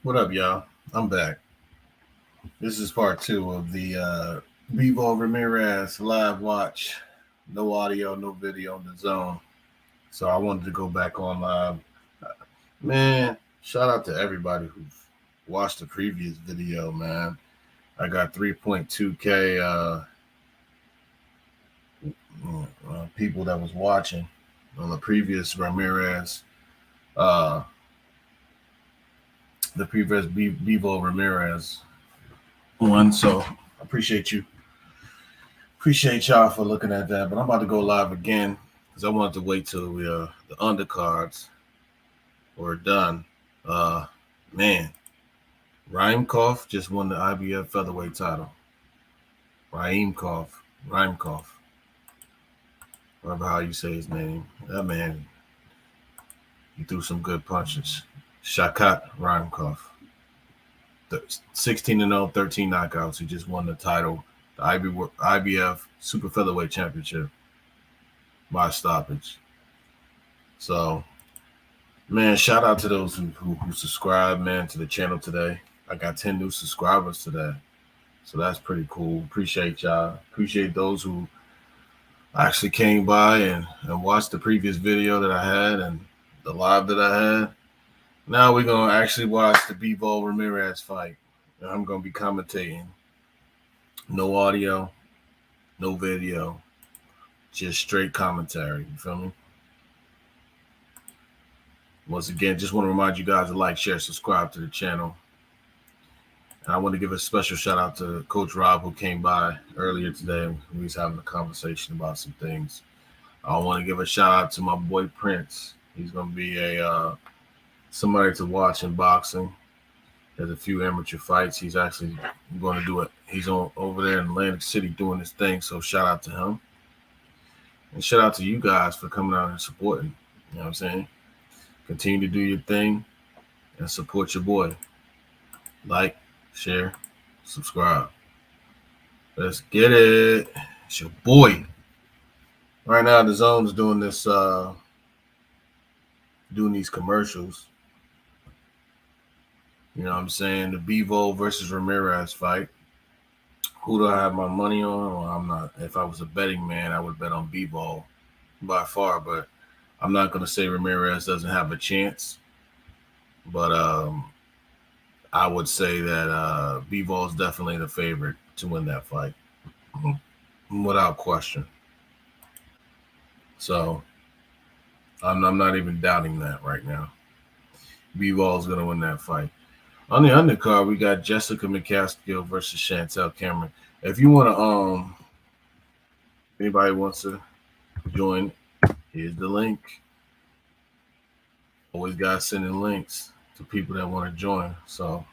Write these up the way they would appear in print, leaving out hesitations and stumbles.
What up, y'all? I'm back. This is part two of the BIVOL-RAMIREZ live watch. No audio, no video on the zone. So I wanted to go back on live. Man, shout out to everybody who watched the previous video, man. I got 3.2K people that was watching on the previous Ramirez, uh, the previous BIVOL-RAMIREZ one. So I appreciate you. Appreciate y'all for looking at that, but I'm about to go live again because I wanted to wait till the undercards were done. Uh, man, Rymkov just won the IBF featherweight title. Rymkov, Rymkov, whatever how you say his name. That man, he threw some good punches. Shakat Rymkov, 16-0, 13 knockouts. He just won the title, the IBF Super Featherweight Championship by stoppage. So man, shout out to those who subscribed, man, to the channel today. I got 10 new subscribers today. So that's pretty cool. Appreciate y'all. Appreciate those who actually came by and watched the previous video that I had and the live that I had. Now we're going to actually watch the BIVOL-RAMIREZ fight. And I'm going to be commentating. No audio, no video, just straight commentary. You feel me? Once again, just want to remind you guys to like, share, subscribe to the channel. And I want to give a special shout out to Coach Rob, who came by earlier today. We was having a conversation about some things. I want to give a shout out to my boy Prince. He's going to be a somebody to watch in boxing. There's a few amateur fights. He's actually going to do it. He's over there in Atlantic City doing his thing. So shout out to him. And shout out to you guys for coming out and supporting. You know what I'm saying? Continue to do your thing and support your boy. Like, share, subscribe. Let's get it. It's your boy. Right now, the Zone's doing this, doing these commercials. You know what I'm saying? The Bivol versus Ramirez fight. Who do I have my money on? Well, I'm not. If I was a betting man, I would bet on Bivol by far. But I'm not going to say Ramirez doesn't have a chance. But I would say that Bivol is definitely the favorite to win that fight, without question. So I'm not even doubting that right now. Bivol is going to win that fight. On the undercard, we got Jessica McCaskill versus Chantel Cameron. If you want to, anybody wants to join, here's the link. Always got sending links to people that want to join. So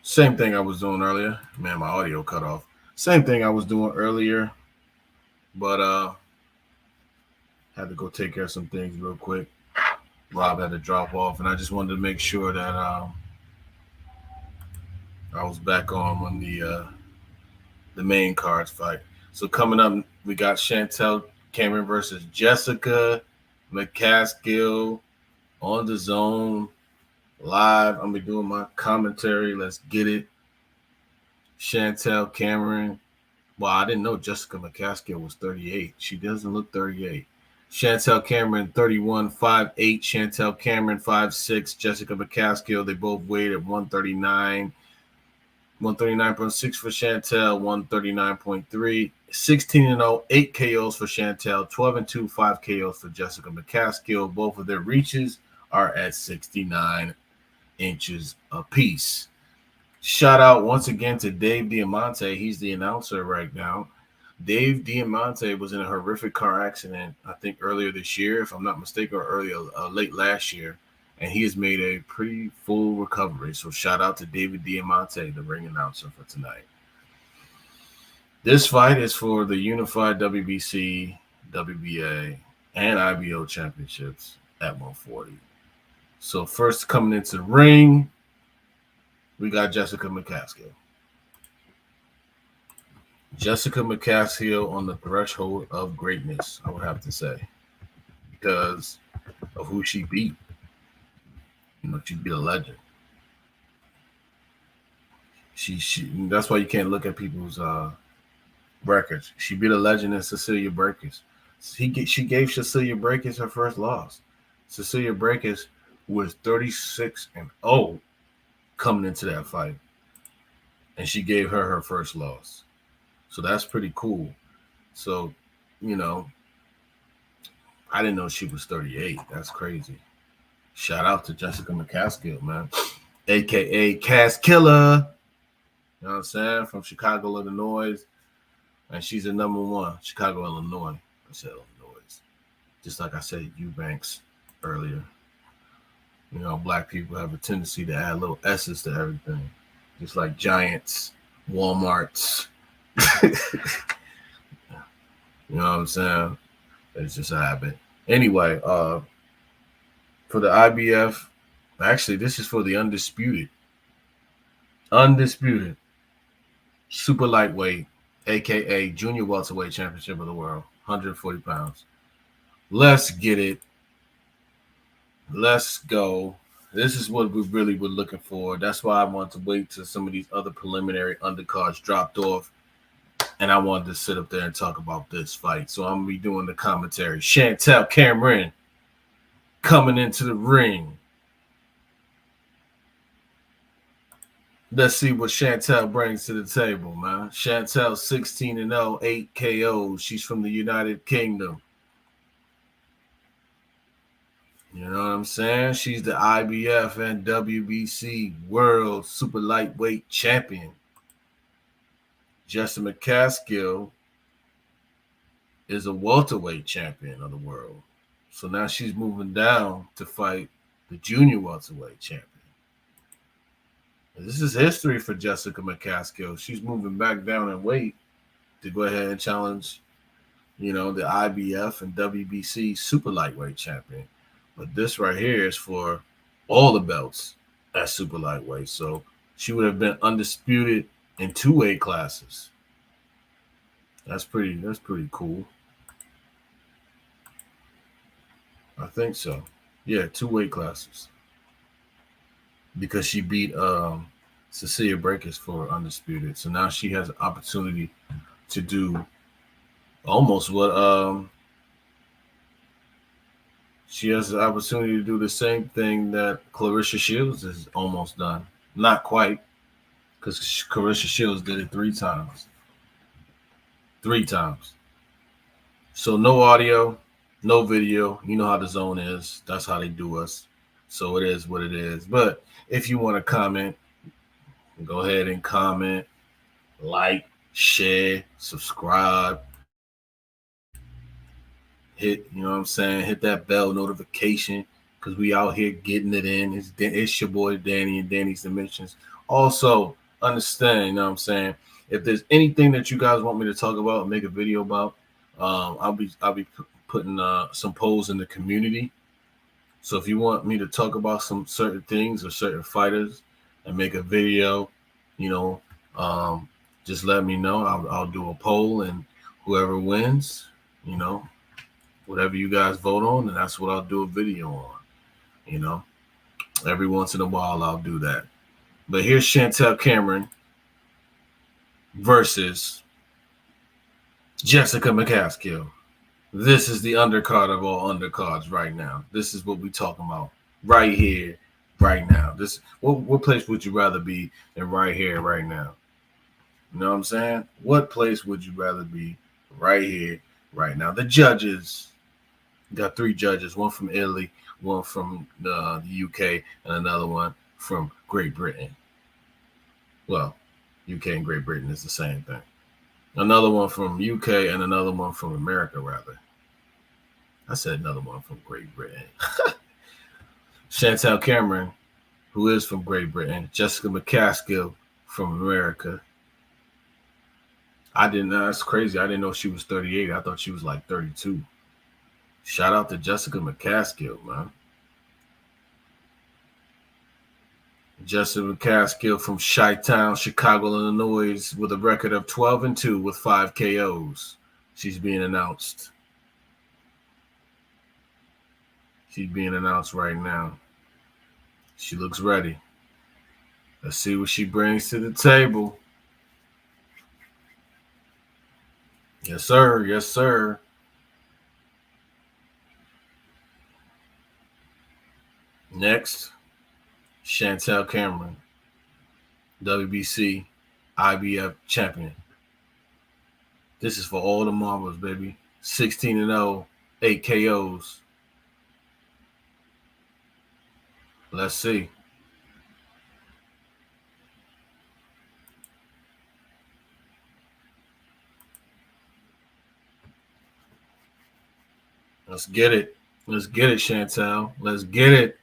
same thing I was doing earlier. Man, my audio cut off. Same thing I was doing earlier, but had to go take care of some things real quick. Rob had to drop off, and I just wanted to make sure that I was back on when the main cards fight. So coming up, we got Chantel Cameron versus Jessica McCaskill on the Zone live. I'm gonna be doing my commentary. Let's get it. Chantel Cameron. Well, I didn't know Jessica McCaskill was 38. She doesn't look 38. Chantel Cameron 31, 5'8". Chantel Cameron 5'6". Jessica McCaskill, they both weighed at 139. 139.6 for Chantel, 139.3. 16-0, 8 KOs for Chantel, 12-2, 5 KOs for Jessica McCaskill. Both of their reaches are at 69 inches apiece. Shout out once again to Dave Diamante. He's the announcer right now. Dave Diamante was in a horrific car accident, I think earlier this year, if I'm not mistaken, or late last year. And he has made a pretty full recovery. So shout out to David Diamante, the ring announcer for tonight. This fight is for the unified WBC, WBA, and IBO championships at 140. So first coming into the ring, we got Jessica McCaskill. Jessica McCaskill on the threshold of greatness, I would have to say, because of who she beat. You know, she beat a legend. She that's why you can't look at people's records. She beat a legend in Cecilia Brækhus. She gave Cecilia Brækhus her first loss. Cecilia Brækhus was 36-0 coming into that fight, and she gave her first loss. So that's pretty cool. So, you know, I didn't know she was 38. That's crazy. Shout out to Jessica McCaskill, man, aka Cass Killer. You know what I'm saying? From Chicago, Illinois. And she's a #1, Chicago, Illinois. I said Illinois. Just like I said Eubanks earlier. You know, black people have a tendency to add little S's to everything. Just like Giants, Walmarts. You know what I'm saying? It's just a habit. Anyway, for the IBF, actually, this is for the undisputed super lightweight, aka junior welterweight championship of the world, 140 pounds. Let's get it. Let's go. This is what we really were looking for. That's why I wanted to wait till some of these other preliminary undercards dropped off, and I wanted to sit up there and talk about this fight. So I'm gonna be doing the commentary. Chantel Cameron coming into the ring. Let's see what Chantel brings to the table, man. Chantel 16-0, 8 KOs. She's from the United Kingdom. You know what I'm saying? She's the IBF and WBC World Super Lightweight Champion. Jessica McCaskill is a welterweight champion of the world. So now she's moving down to fight the junior welterweight champion. This is history for Jessica McCaskill. She's moving back down in weight to go ahead and challenge, you know, the IBF and WBC super lightweight champion. But this right here is for all the belts at super lightweight. So she would have been undisputed in 2 weight classes. That's pretty cool. I think so. Yeah, 2 weight classes. Because she beat Cecilia Brækhus for undisputed. So now she has an opportunity to do almost what she has the opportunity to do the same thing that Claressa Shields has almost done. Not quite, because Claressa Shields did it 3 times. 3 times. So no audio, no video. You know how the zone is. That's how they do us. So it is what it is. But if you want to comment, go ahead and comment, like, share, subscribe. Hit, you know what I'm saying? Hit that bell notification because we out here getting it in. It's your boy Danny and Danny's Dimensions. Also, understand, you know what I'm saying? If there's anything that you guys want me to talk about and make a video about, I'll be putting some polls in the community. So if you want me to talk about some certain things or certain fighters and make a video, you know, just let me know. I'll do a poll, and whoever wins, you know, whatever you guys vote on, and that's what I'll do a video on. You know, every once in a while I'll do that. But here's Chantel Cameron versus Jessica McCaskill. This is the undercard of all undercards right now. This is what we're talking about right here, right now. This what place would you rather be than right here, right now? You know what I'm saying? What place would you rather be right here, right now? The judges got 3 judges, one from Italy, one from the UK, and another one from Great Britain. Well, UK and Great Britain is the same thing. Another one from UK and another one from America, rather. I said another one from Great Britain. Chantel Cameron, who is from Great Britain. Jessica McCaskill from America. I didn't know. That's crazy. I didn't know she was 38. I thought she was like 32. Shout out to Jessica McCaskill, man. Jessica McCaskill from Chi-Town, Chicago, Illinois, with a record of 12-2 with 5 KOs. She's being announced. She's being announced right now. She looks ready. Let's see what she brings to the table. Yes, sir. Yes, sir. Next, Chantel Cameron, WBC IBF champion. This is for all the marbles, baby. 16-0, 8 KOs. Let's see. Let's get it. Let's get it, Chantel. Let's get it.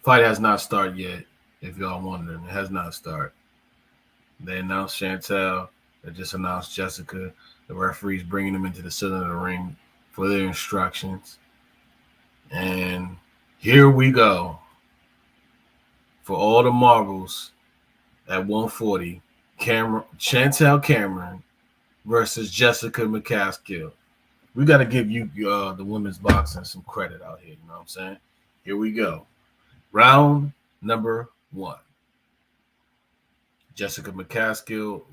Fight has not started yet, if y'all wondering. It has not started. They announced Chantel. They just announced Jessica. The referee's bringing them into the center of the ring for their instructions. And here we go. For all the marbles at 140, Chantel Cameron versus Jessica McCaskill. We got to give you the women's boxing some credit out here. You know what I'm saying? Here we go. Round number 1. Jessica McCaskill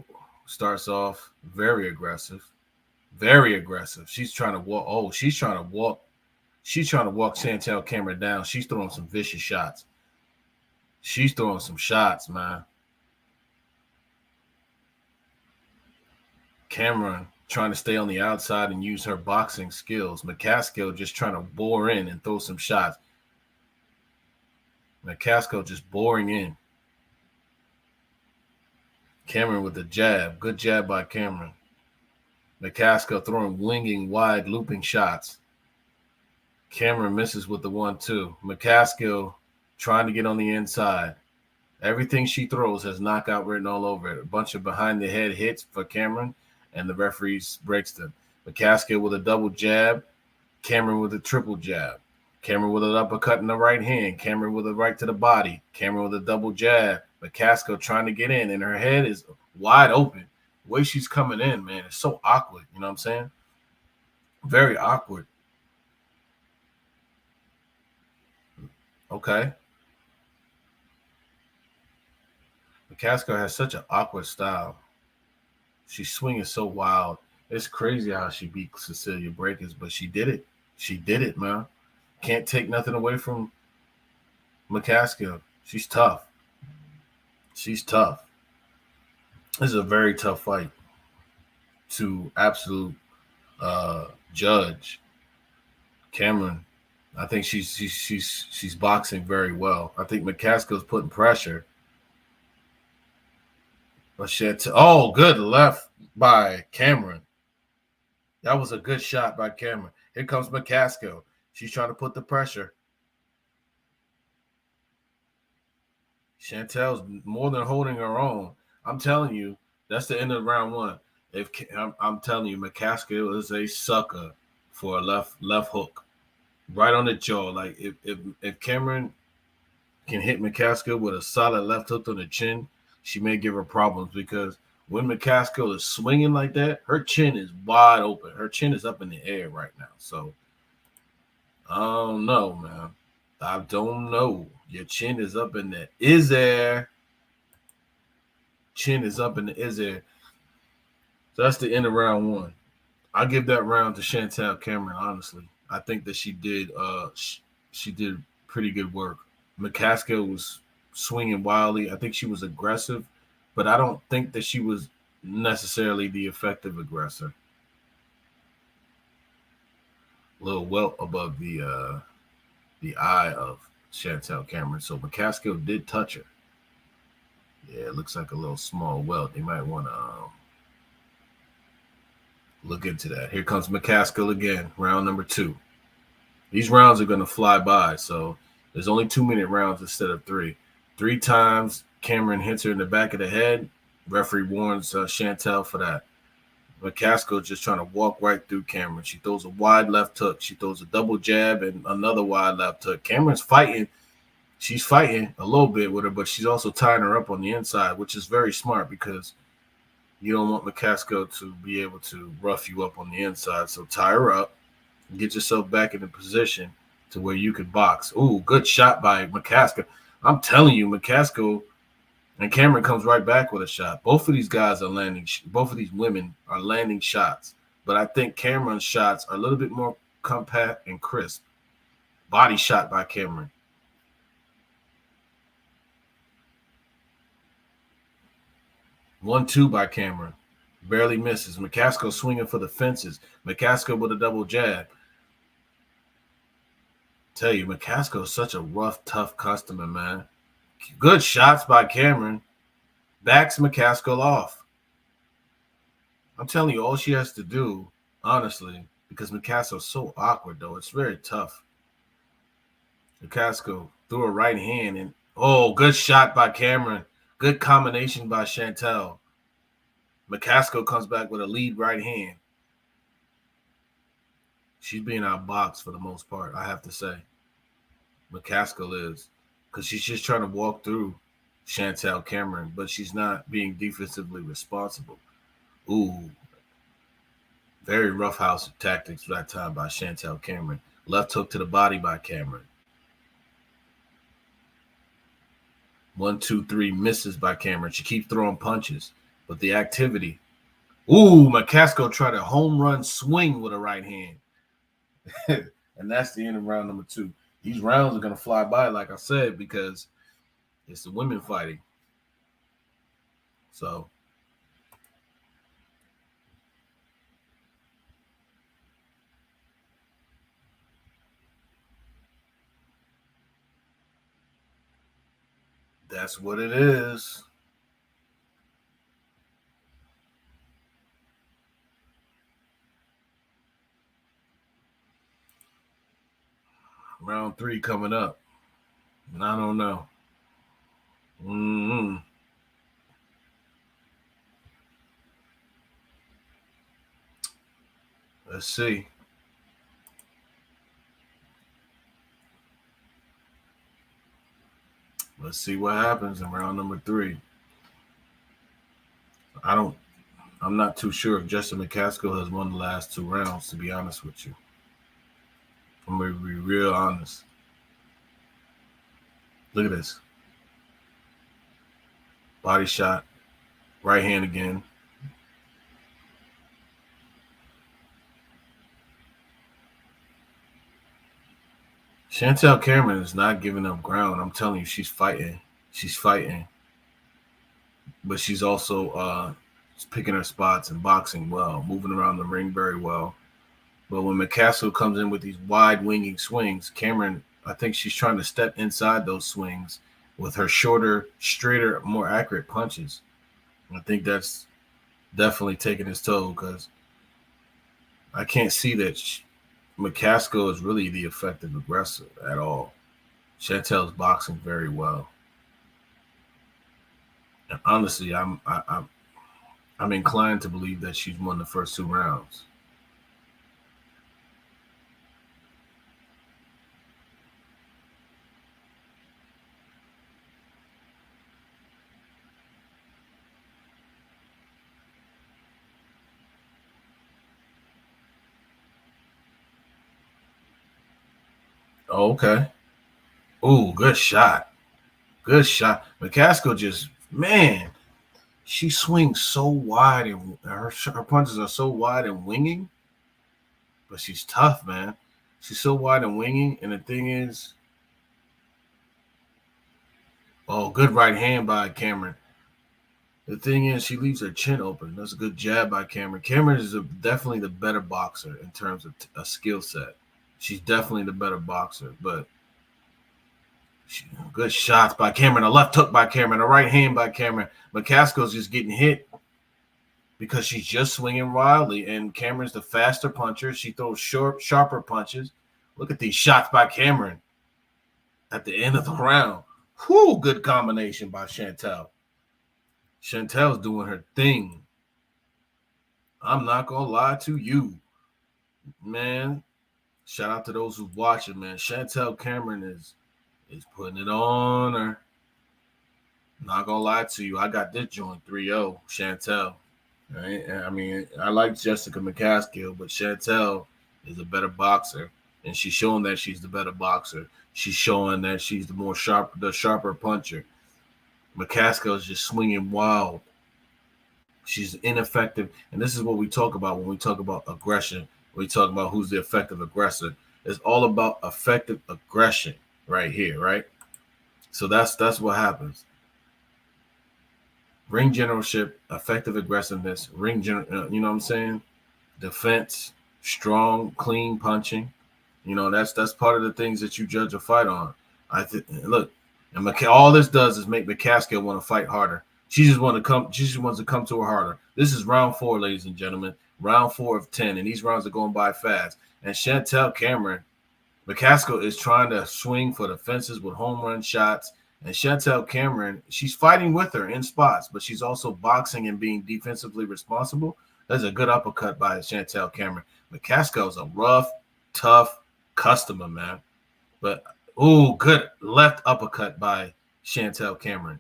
starts off very aggressive. Very aggressive. She's trying to walk. Oh, she's trying to walk. She's trying to walk Chantel Cameron down. She's throwing some vicious shots. She's throwing some shots, man. Cameron trying to stay on the outside and use her boxing skills. McCaskill just trying to bore in and throw some shots. McCaskill just boring in. Cameron with the jab. Good jab by Cameron. McCaskill throwing winging, wide, looping shots. Cameron misses with the 1-2. McCaskill trying to get on the inside. Everything she throws has knockout written all over it. A bunch of behind-the-head hits for Cameron, and the referees breaks them. McCaskill with a double jab. Cameron with a triple jab. Cameron with an uppercut in the right hand. Cameron with a right to the body. Cameron with a double jab. McCaskill trying to get in, and her head is wide open. The way she's coming in, man, it's so awkward. You know what I'm saying? Very awkward. Okay. McCaskill has such an awkward style. She's swinging so wild. It's crazy how she beat Cecilia Breakers, but she did it. She did it, man. Can't take nothing away from McCaskill. She's tough. She's tough. This is a very tough fight to absolute judge. Cameron, I think she's boxing very well. I think McCaskill's putting pressure. But good left by Cameron. That was a good shot by Cameron. Here comes McCaskill. She's trying to put the pressure. Chantel's more than holding her own. I'm telling you, that's the end of round 1. I'm telling you, McCaskill is a sucker for a left hook, right on the jaw. Like if Cameron can hit McCaskill with a solid left hook on the chin, she may give her problems, because when McCaskill is swinging like that, her chin is wide open. Her chin is up in the air right now. So I don't know, man. I don't know. Your chin is up in the is-air. Chin is up in the is-air. So that's the end of round 1. I give that round to Chantel Cameron, honestly. I think that she did pretty good work. McCaskill was swinging wildly. I think she was aggressive, but I don't think that she was necessarily the effective aggressor. A little welt above the eye of Chantel Cameron. So McCaskill did touch her. Yeah, it looks like a little small welt. They might want to look into that. Here comes McCaskill again, round number 2. These rounds are going to fly by, so there's only 2-minute rounds instead of 3. 3 times Cameron hits her in the back of the head. Referee warns Chantel for that. McCaskill just trying to walk right through Cameron. She throws a wide left hook. She throws a double jab and another wide left hook. Cameron's fighting. She's fighting a little bit with her, but she's also tying her up on the inside, which is very smart because you don't want McCaskill to be able to rough you up on the inside. So tie her up and get yourself back in a position to where you can box. Ooh, good shot by McCaskill. I'm telling you, McCaskill and Cameron comes right back with a shot. Both of these guys are landing. Both of these women are landing shots. But I think Cameron's shots are a little bit more compact and crisp. Body shot by Cameron. One-two by Cameron. Barely misses. McCaskill swinging for the fences. McCaskill with a double jab. Tell you, McCaskill is such a rough, tough customer, man. Good shots by Cameron. Backs McCaskill off. I'm telling you, all she has to do, honestly, because McCaskill's so awkward, though. It's very tough. McCaskill threw a right hand, and good shot by Cameron. Good combination by Chantel. McCaskill comes back with a lead right hand. She's being outboxed for the most part, I have to say. McCaskill is. Because she's just trying to walk through Chantel Cameron, but she's not being defensively responsible. Ooh. Very roughhouse tactics that time by Chantel Cameron. Left hook to the body by Cameron. 1, 2, 3 misses by Cameron. She keeps throwing punches, but the activity. Ooh, McCaskill tried a home run swing with a right hand. And that's the end of round number 2. These rounds are going to fly by, like I said, because it's the women fighting. So that's what it is. Round 3 coming up. And I don't know. Let's see. Let's see what happens in round number 3. I'm not too sure if Justin McCaskill has won the last 2 rounds, to be honest with you. I'm going to be real honest. Look at this. Body shot. Right hand again. Chantel Cameron is not giving up ground. I'm telling you, she's fighting. She's fighting. But she's also picking her spots and boxing well, moving around the ring very well. But when McCaskill comes in with these wide winging swings, Cameron, I think she's trying to step inside those swings with her shorter, straighter, more accurate punches. I think that's definitely taking its toll because I can't see that McCaskill is really the effective aggressor at all. Chantel's boxing very well. And honestly, I'm inclined to believe that she's won the first 2 rounds. Oh, okay. Ooh, good shot. Good shot. McCaskill just, man, she swings so wide and her punches are so wide and winging, but she's tough, man. She's so wide and winging, and the thing is, good right hand by Cameron. The thing is, she leaves her chin open. That's a good jab by Cameron. Cameron is definitely the better boxer in terms of a skill set. She's definitely the better boxer, but good shots by Cameron. A left hook by Cameron. A right hand by Cameron. McCaskill's just getting hit because she's just swinging wildly, and Cameron's the faster puncher. She throws sharper punches. Look at these shots by Cameron at the end of the round. Whew, good combination by Chantel. Chantel's doing her thing. I'm not gonna lie to you, man. Shout out to those who watching, man. Chantel Cameron is putting it on her. Not gonna lie to you, I got this joint 3-0, Chantel. Right? I mean, I like Jessica McCaskill, but Chantel is a better boxer, and she's showing that she's the better boxer. She's showing that she's the sharper puncher. McCaskill is just swinging wild. She's ineffective, and this is what we talk about when we talk about aggression. We talk about who's the effective aggressor. It's all about effective aggression right here, right? So that's what happens. Ring generalship, effective aggressiveness, you know what I'm saying? Defense, strong, clean punching. You know, that's part of the things that you judge a fight on. Look, and all this does is make McCaskill want to fight harder. She just wants to come to her harder. This is round 4, ladies and gentlemen. Round 4 of 10, and these rounds are going by fast. And Chantel Cameron, McCaskill is trying to swing for the fences with home run shots. And Chantel Cameron, she's fighting with her in spots, but she's also boxing and being defensively responsible. There's a good uppercut by Chantel Cameron. McCaskill is a rough, tough customer, man. But, good left uppercut by Chantel Cameron.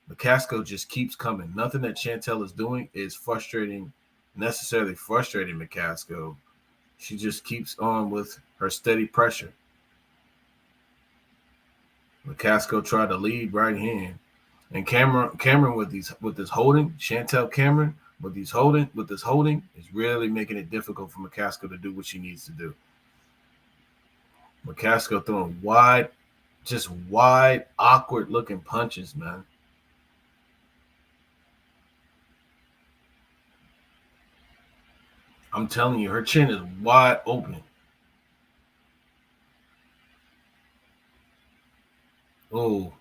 McCaskill just keeps coming. Nothing that Chantel is doing is necessarily frustrating McCaskill. She just keeps on with her steady pressure. McCaskill tried to lead right hand. And Cameron with this holding, Chantel Cameron with this holding is really making it difficult for McCaskill to do what she needs to do. McCaskill throwing wide, awkward looking punches, man. I'm telling you, her chin is wide open. Oh.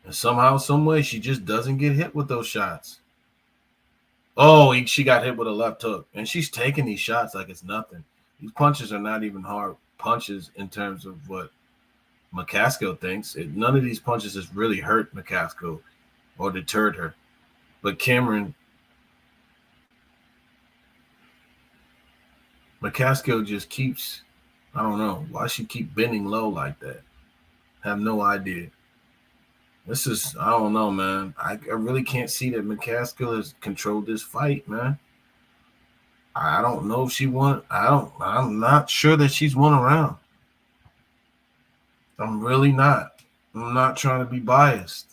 And somehow, some way, she just doesn't get hit with those shots. Oh, she got hit with a left hook. And she's taking these shots like it's nothing. These punches are not even hard punches in terms of what McCaskill thinks. None of these punches has really hurt McCaskill or deterred her. But McCaskill just keeps, I don't know, why she keep bending low like that. I have no idea. I don't know, man. I really can't see that McCaskill has controlled this fight, man. I don't know if she won. I'm not sure that she's won a round. I'm really not. I'm not trying to be biased.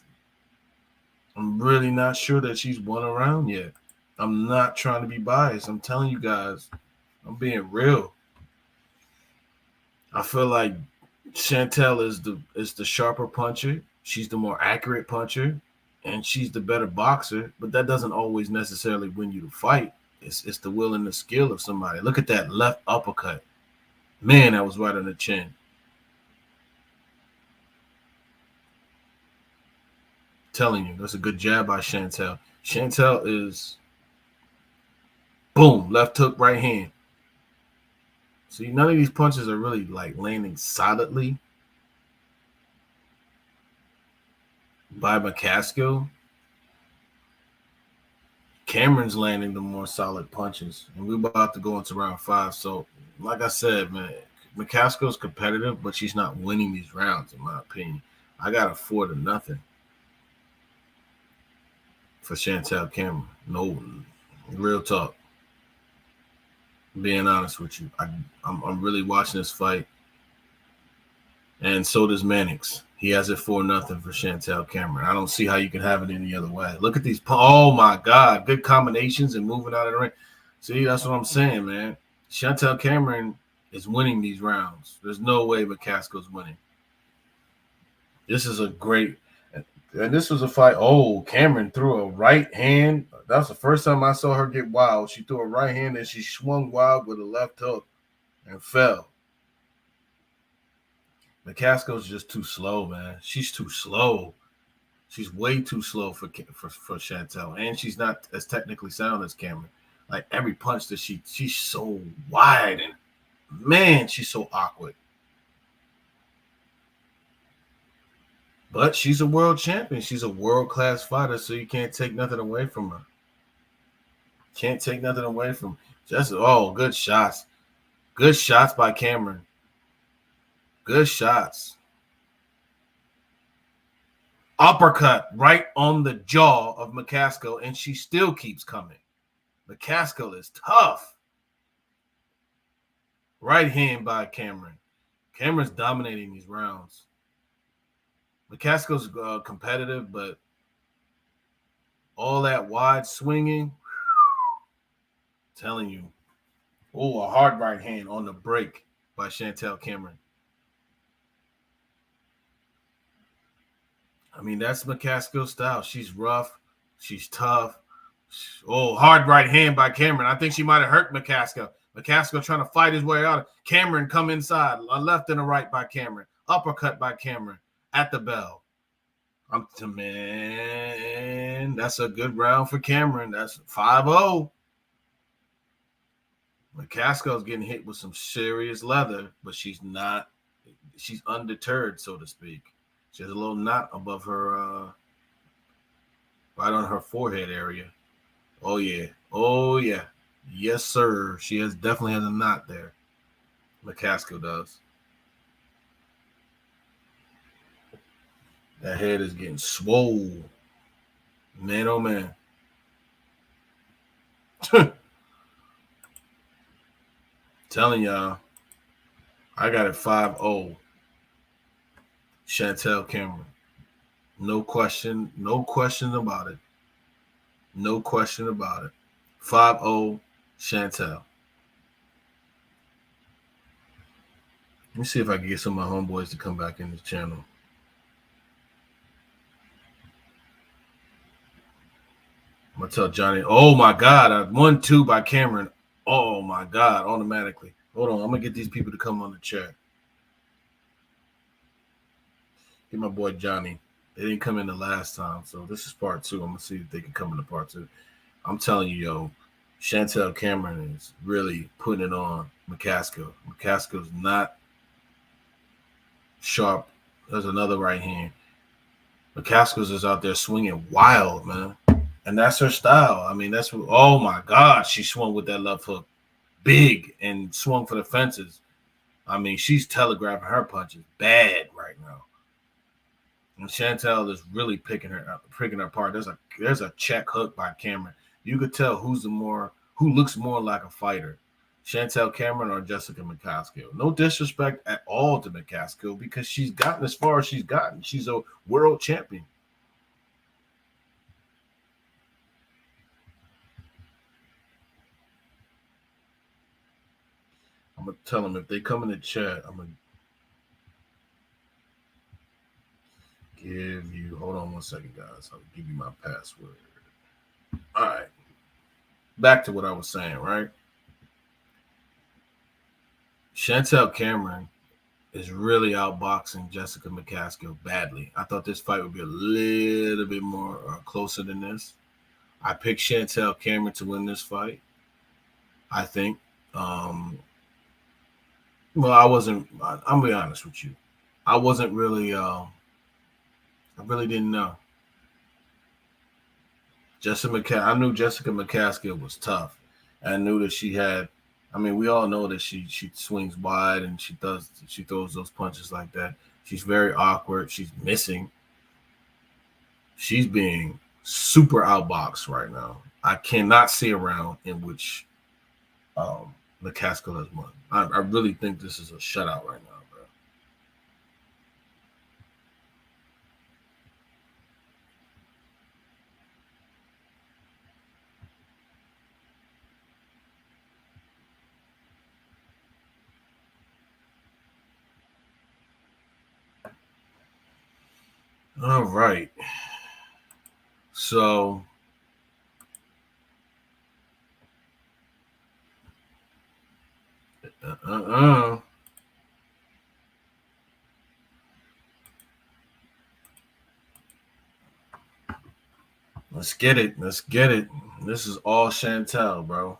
I'm really not sure that she's won a round yet. I'm not trying to be biased. I'm telling you guys, I'm being real. I feel like Chantel is the sharper puncher. She's the more accurate puncher, and she's the better boxer. But that doesn't always necessarily win you the fight. It's the will and the skill of somebody. Look at that left uppercut. Man, that was right on the chin. Telling you, that's a good jab by Chantel. Chantel is boom, left hook, right hand. See, none of these punches are really like landing solidly by McCaskill. Cameron's landing the more solid punches, and we're about to go into round 5. So, like I said, man, McCaskill's competitive, but she's not winning these rounds, in my opinion. I got a 4-0 for Chantel Cameron. No, real talk. Being honest with you, I'm really watching this fight, and so does Mannix. He has it 4-0 for Chantel Cameron. I don't see how you can have it any other way. Look at these. Oh, my God. Good combinations and moving out of the ring. See, that's what I'm saying, man. Chantel Cameron is winning these rounds. There's no way McCaskill's winning. This is a great – and this was a fight. Oh, Cameron threw a right hand. That was the first time I saw her get wild. She threw a right hand and she swung wild with a left hook and fell. McCaskill's just too slow, man. She's too slow. She's way too slow for Chantel, and she's not as technically sound as Cameron. Like every punch that she's so wide, and man, she's so awkward. But she's a world champion. She's a world-class fighter, so you can't take nothing away from her. Can't take nothing away from just good shots. Good shots by Cameron. Good shots. Uppercut right on the jaw of McCaskill, and she still keeps coming. McCaskill is tough. Right hand by Cameron. Cameron's dominating these rounds. McCaskill's competitive, but all that wide swinging, telling you. Oh, a hard right hand on the break by Chantel Cameron. I mean, that's McCaskill's style. She's rough. She's tough. Oh, hard right hand by Cameron. I think she might have hurt McCaskill. McCaskill trying to fight his way out. Cameron come inside. A left and a right by Cameron. Uppercut by Cameron at the bell. Man, that's a good round for Cameron. That's 5-0. McCaskill's getting hit with some serious leather, but she's undeterred, so to speak. She has a little knot above her, right on her forehead area. Oh, yeah. Oh, yeah. Yes, sir. She definitely has a knot there. McCaskill does. That head is getting swole. Man, oh, man. Telling y'all, I got it 5-0. Chantel Cameron. No question about it. No question about it. 5-0 Chantel. Let me see if I can get some of my homeboys to come back in this channel. I'm going to tell Johnny, oh my God, 1-2 by Cameron. Oh my God, automatically. Hold on, I'm going to get these people to come on the chat. Get my boy Johnny. They didn't come in the last time, so this is part 2. I'm going to see if they can come into part 2. I'm telling you, yo, Chantel Cameron is really putting it on McCaskill. McCaskill's not sharp. There's another right hand. McCaskill's is out there swinging wild, man. And that's her style. I mean, that's what, oh my God, she swung with that left hook big and swung for the fences. I mean, she's telegraphing her punches bad right now. And Chantel is really picking her apart. There's a check hook by Cameron. You could tell who looks more like a fighter, Chantel Cameron or Jessica McCaskill. No disrespect at all to McCaskill because she's gotten as far as she's gotten. She's a world champion. I'm going to tell them if they come in the chat, I'm going to give you, hold on one second, guys. I'll give you my password. All right. Back to what I was saying, right? Chantel Cameron is really outboxing Jessica McCaskill badly. I thought this fight would be a little bit more closer than this. I picked Chantel Cameron to win this fight. I think. Well, I'm going to be honest with you. I wasn't really, I really didn't know. I knew Jessica McCaskill was tough. I knew that she had, I mean, we all know that she swings wide and she throws those punches like that. She's very awkward. She's missing. She's being super outboxed right now. I cannot see a round in which McCaskill has won. I really think this is a shutout right now, bro. All right. So let's get it. Let's get it. This is all Chantel, bro.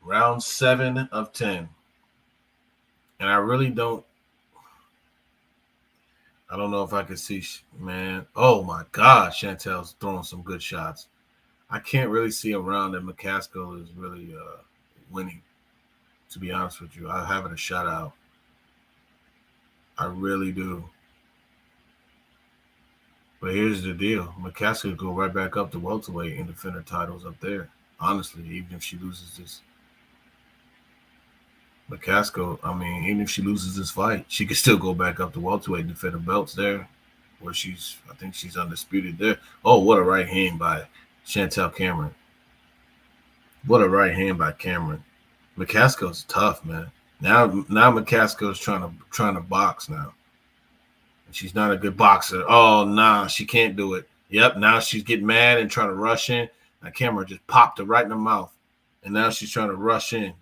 Round 7 of 10. And I really don't. I don't know if I could see, man. Oh my God, Chantel's throwing some good shots. I can't really see a round that McCaskill is really winning. To be honest with you, I have it a shutout. I really do. But here's the deal: McCaskill will go right back up to welterweight and defend her titles up there. Honestly, even if she loses this, McCaskill, I mean, even if she loses this fight, she could still go back up to welterweight and defend her belts there, where I think she's undisputed there. Oh, what a right hand by Chantel Cameron. What a right hand by Cameron. McCaskill's tough, man. Now McCaskill's trying to box now. She's not a good boxer. Oh, nah, she can't do it. Yep, now she's getting mad and trying to rush in. That Cameron just popped her right in the mouth. And now she's trying to rush in.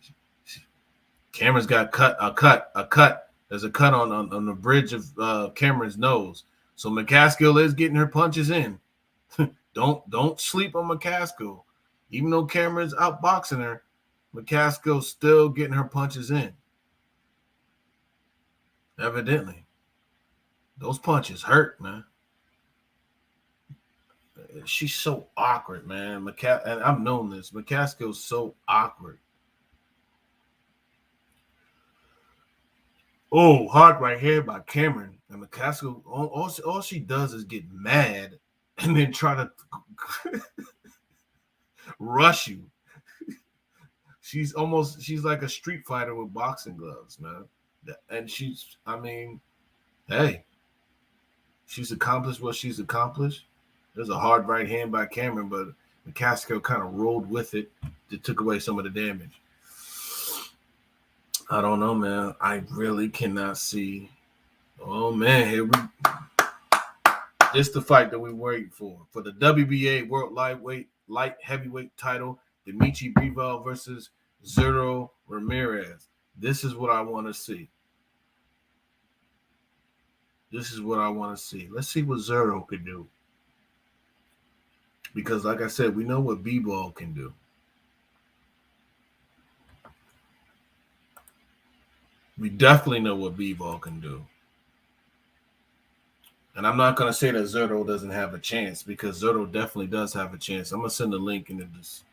Cameron's got a cut. There's a cut on the bridge of Cameron's nose. So McCaskill is getting her punches in. Don't sleep on McCaskill. Even though Cameron's outboxing her, McCaskill's still getting her punches in. Evidently. Those punches hurt, man. She's so awkward, man. And I've known this. McCaskill's so awkward. Oh, hard right here by Cameron. And McCaskill, all she does is get mad and then try to rush you. She's like a street fighter with boxing gloves, man. And hey, she's accomplished what she's accomplished. There's a hard right hand by Cameron, but McCaskill kind of rolled with it. That took away some of the damage. I don't know, man. I really cannot see. Oh, man. It's the fight that we're waiting for the WBA World Light Heavyweight title, Dimitri Bivol versus Zurdo Ramirez. This is what I want to see. Let's see what Zurdo can do. Because, like I said, we know what Bivol can do. We definitely know what Bivol can do. And I'm not going to say that Zurdo doesn't have a chance, because Zurdo definitely does have a chance. I'm going to send a link into this.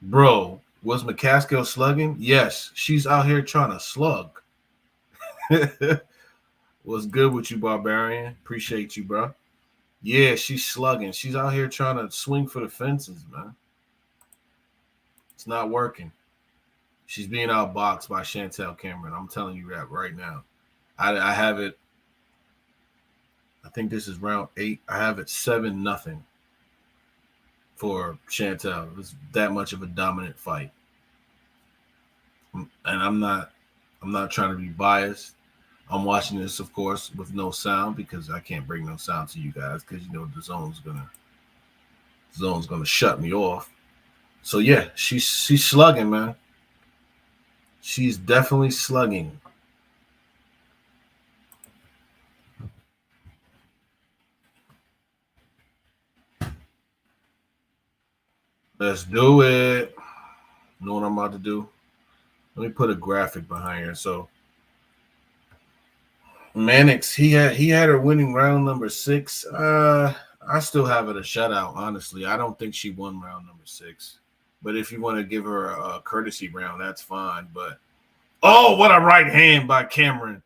Bro, was McCaskill slugging? Yes, she's out here trying to slug. What's good with you, Barbarian? Appreciate you, bro. Yeah, she's slugging. She's out here trying to swing for the fences, man. It's not working. She's being outboxed by Chantel Cameron. I'm telling you that right now. I have it. I think this is round 8. I have it 7-0 for Chantel. It's that much of a dominant fight. And I'm not trying to be biased. I'm watching this, of course, with no sound, because I can't bring no sound to you guys, because the zone's gonna shut me off. So yeah, she's slugging, man. She's definitely slugging. Let's do it. You know what I'm about to do? Let me put a graphic behind here. So Mannix, he had her winning round number 6. I still have it a shutout, honestly. I don't think she won round number 6. But if you want to give her a courtesy round, that's fine. But oh, what a right hand by Cameron.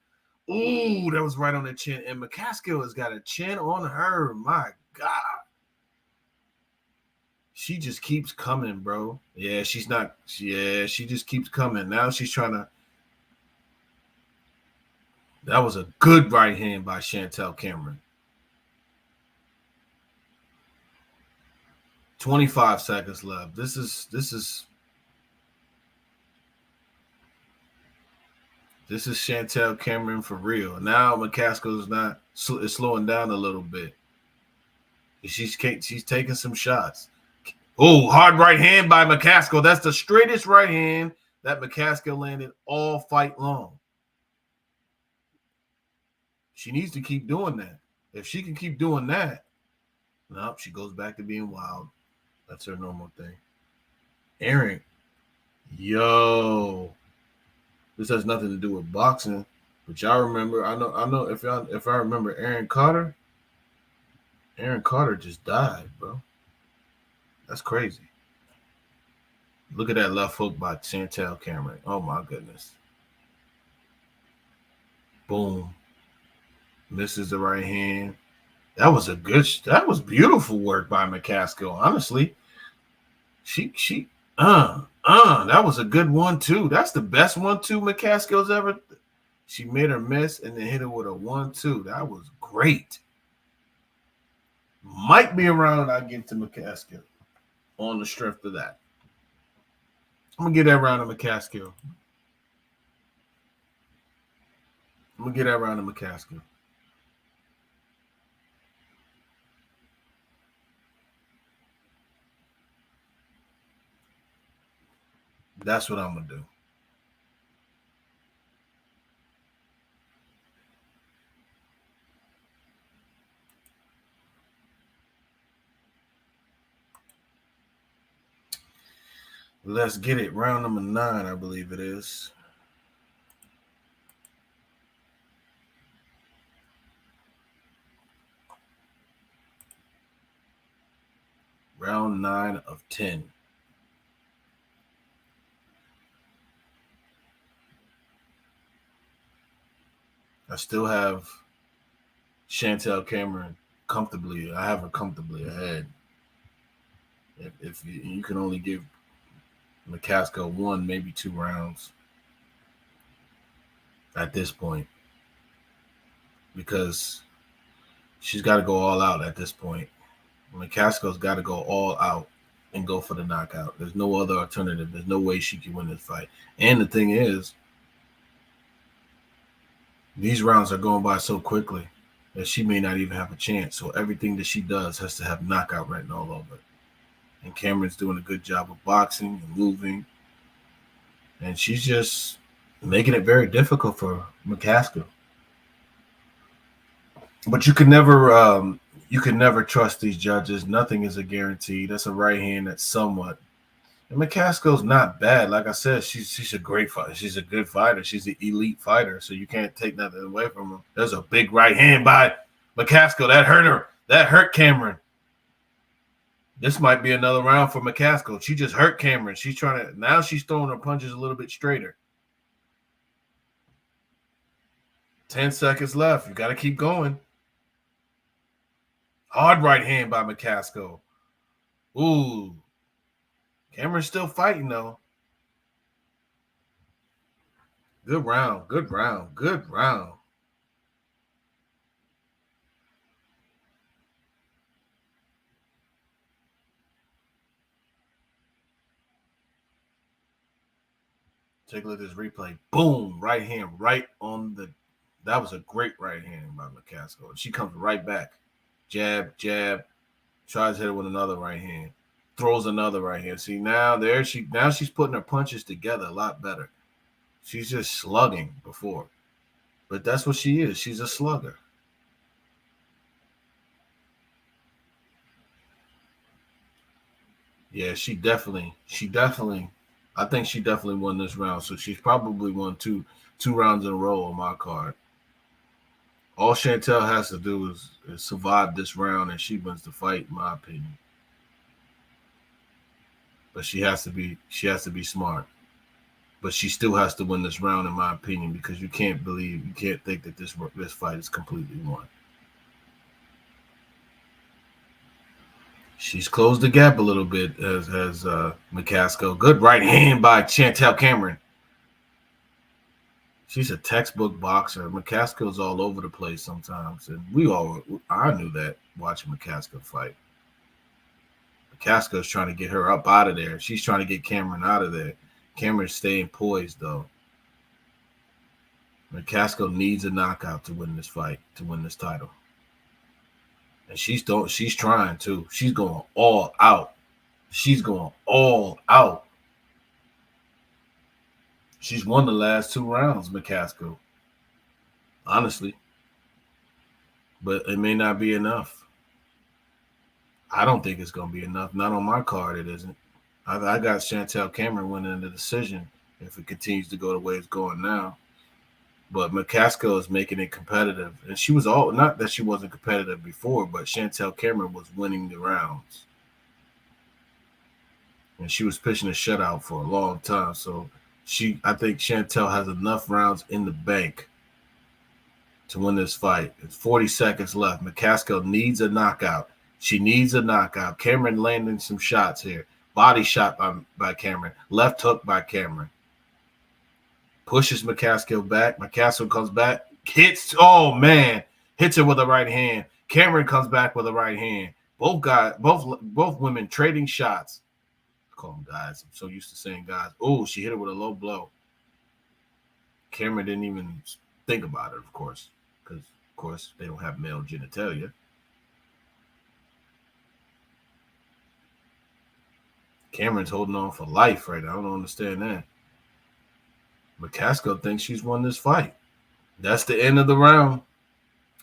Ooh, that was right on the chin. And McCaskill has got a chin on her. My God. She just keeps coming, bro. Yeah, she just keeps coming. Now she's trying to. That was a good right hand by Chantel Cameron. 25 seconds left. This is Chantel Cameron for real. Now McCaskill is slowing down a little bit. She's taking some shots. Oh, hard right hand by McCaskill. That's the straightest right hand that McCaskill landed all fight long. She needs to keep doing that. If she can keep doing that, nope, she goes back to being wild. That's her normal thing. Aaron, yo, this has nothing to do with boxing, but y'all remember? I know. If I remember, Aaron Carter. Aaron Carter just died, bro. That's crazy. Look at that left hook by Chantel Cameron. Oh my goodness. Boom. Misses the right hand. That was beautiful work by McCaskill. Honestly, that was a good 1-2. That's the best 1-2 McCaskill's ever. She made her miss and then hit her with a 1-2. That was great. Might be around I get to McCaskill on the strength of that. I'm gonna get that round to McCaskill. That's what I'm gonna do. Let's get it. Round number 9, I believe it is. Round 9 of 10. I still have Chantel Cameron comfortably. I have her comfortably ahead. If you can only give McCaskill 1, maybe 2 rounds at this point, because she's got to go all out at this point. McCaskill's got to go all out and go for the knockout. There's no other alternative. There's no way she can win this fight. And the thing is, these rounds are going by so quickly that she may not even have a chance. So everything that she does has to have knockout written all over it. And Cameron's doing a good job of boxing and moving. And she's just making it very difficult for McCaskill. But you can never trust these judges. Nothing is a guarantee. That's a right hand that's somewhat. And McCaskill's not bad. Like I said, she's a great fighter. She's a good fighter. She's an elite fighter. So you can't take nothing away from her. There's a big right hand by McCaskill. That hurt her. That hurt Cameron. This might be another round for McCaskill. She just hurt Cameron. She's throwing her punches a little bit straighter. 10 seconds left. You got to keep going. Hard right hand by McCaskill. Ooh. Cameron's still fighting, though. Good round. Take a look at this replay. Boom. Right hand right on the. That was a great right hand by McCaskill. She comes right back. Jab. Tries to hit it with another right hand. Throws another right hand. See, now she's putting her punches together a lot better. She's just slugging before. But that's what she is. She's a slugger. Yeah, she definitely. I think she definitely won this round. So she's probably won two rounds in a row on my card. All Chantel has to do is survive this round, and she wins the fight, in my opinion. But she has to be smart. But she still has to win this round, in my opinion, because you can't think that this fight is completely won. She's closed the gap a little bit as McCaskill. Good right hand by Chantel Cameron. She's a textbook boxer. McCaskill's all over the place sometimes, and I knew that watching McCaskill fight. McCaskill's trying to get her up out of there. She's trying to get Cameron out of there. Cameron's staying poised, though. McCaskill needs a knockout to win this fight, to win this title. And she's trying to. She's going all out. She's won the last 2 rounds, McCaskill. Honestly. But it may not be enough. I don't think it's going to be enough. Not on my card, it isn't. I got Chantel Cameron winning the decision if it continues to go the way it's going now. But McCaskill is making it competitive, and she was all not that she wasn't competitive before, but Chantel Cameron was winning the rounds, and she was pitching a shutout for a long time. So I think Chantel has enough rounds in the bank to win this fight. It's 40 seconds left. McCaskill needs a knockout. She needs a knockout. Cameron landing some shots here. Body shot by Cameron. Left hook by Cameron. Pushes McCaskill back. McCaskill comes back. Hits. Oh, man. Hits her with a right hand. Cameron comes back with a right hand. Both women trading shots. I call them guys. I'm so used to saying guys. Oh, she hit her with a low blow. Cameron didn't even think about it, of course, because, of course, they don't have male genitalia. Cameron's holding on for life right now. I don't understand that. McCaskill thinks she's won this fight. That's the end of the round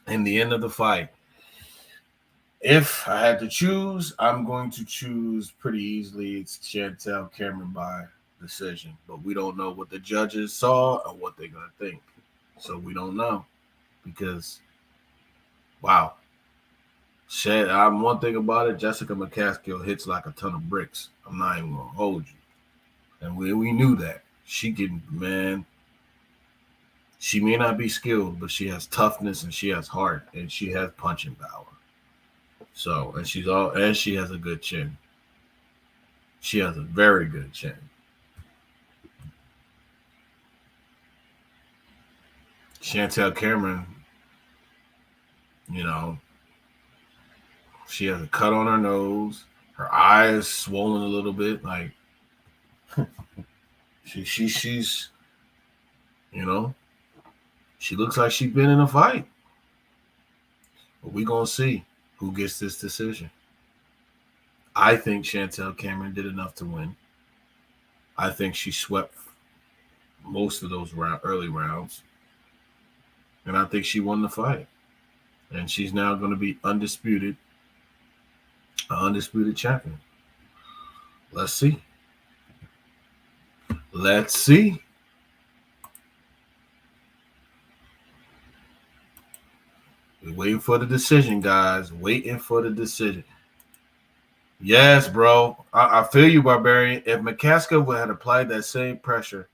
and the end of the fight. If I had to choose, I'm going to choose pretty easily. It's Chantel Cameron by decision. But we don't know what the judges saw or what they're going to think. So we don't know. Because, wow. One thing about it, Jessica McCaskill hits like a ton of bricks. I'm not even going to hold you. And we knew that. She may not be skilled, but she has toughness and she has heart and she has punching power. So, and she has a good chin. She has a very good chin. Chantel Cameron, she has a cut on her nose. Her eyes swollen a little bit. Like she's she looks like she's been in a fight. But we're gonna see who gets this decision. I think Chantel Cameron did enough to win. I think she swept most of those early rounds. And I think she won the fight. And she's now going to be an undisputed champion. Let's see. Let's see. We're waiting for the decision, guys. Waiting for the decision. Yes, bro. I feel you, Barbarian. If McCaskill would have applied that same pressure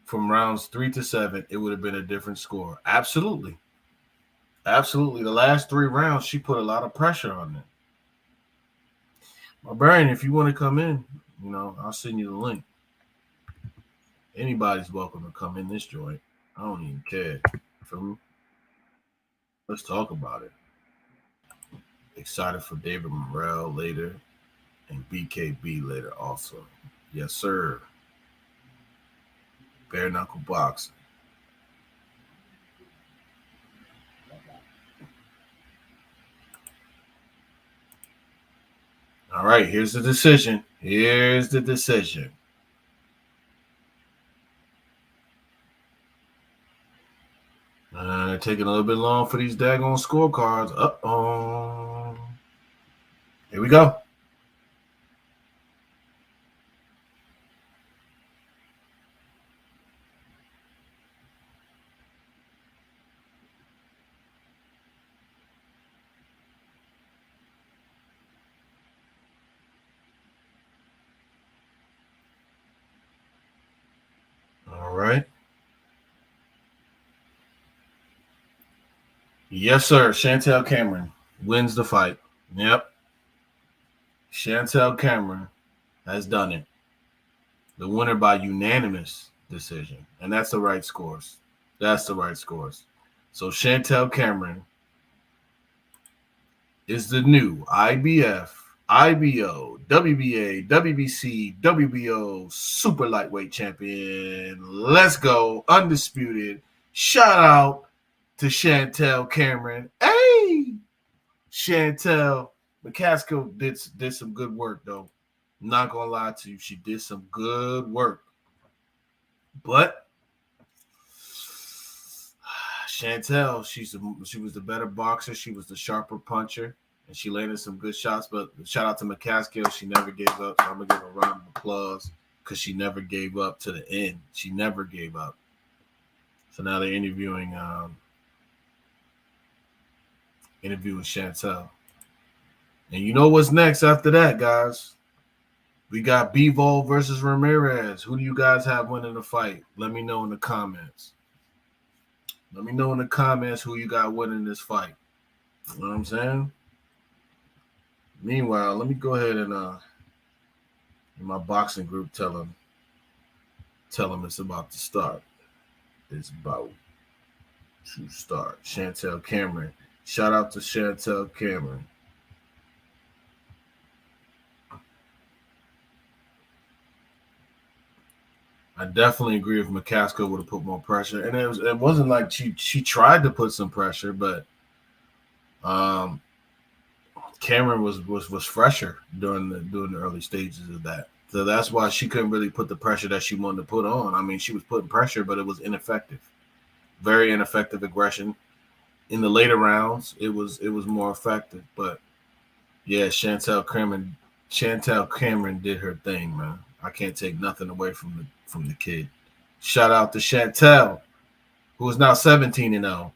from rounds 3 to 7, it would have been a different score. Absolutely. Absolutely. The last 3 rounds, she put a lot of pressure on them. Barbarian, if you want to come in, I'll send you the link. Anybody's welcome to come in this joint. I don't even care. Let's talk about it. Excited for David Morrell later and BKB later also. Yes, sir. Bare knuckle boxing. All right, here's the decision. Here's the decision. Taking a little bit long for these daggone scorecards. Uh-oh. Here we go. All right. Yes, sir. Chantel Cameron wins the fight. Yep. Chantel Cameron has done it. The winner by unanimous decision. And that's the right scores. That's the right scores. So Chantel Cameron is the new IBF, IBO, WBA, WBC, WBO super lightweight champion. Let's go. Undisputed. Shout out to Chantel Cameron. Hey, Chantel. McCaskill did some good work, though. I'm not going to lie to you. She did some good work. But Chantel, she was the better boxer. She was the sharper puncher. and she landed some good shots. But shout out to McCaskill, she never gave up. So I'm gonna give her a round of applause because she never gave up to the end. She never gave up. So now they're interviewing Chantel. And you know what's next after that, guys? We got Bivol versus Ramirez. Who do you guys have winning the fight? Let me know in the comments. Let me know in the comments who you got winning this fight. You know what I'm saying? Meanwhile, let me go ahead and in my boxing group tell them it's about to start. It's about to start. Chantel Cameron. Shout out to Chantel Cameron. I definitely agree if McCaskill would have put more pressure. And it wasn't like she tried to put some pressure, but Cameron was fresher during the early stages of that. So that's why she couldn't really put the pressure that she wanted to put on. I mean, she was putting pressure, but it was ineffective. Very ineffective aggression. In the later rounds, it was more effective. But yeah, Chantel Cameron did her thing, man. I can't take nothing away from the kid. Shout out to Chantel, who is now 17-0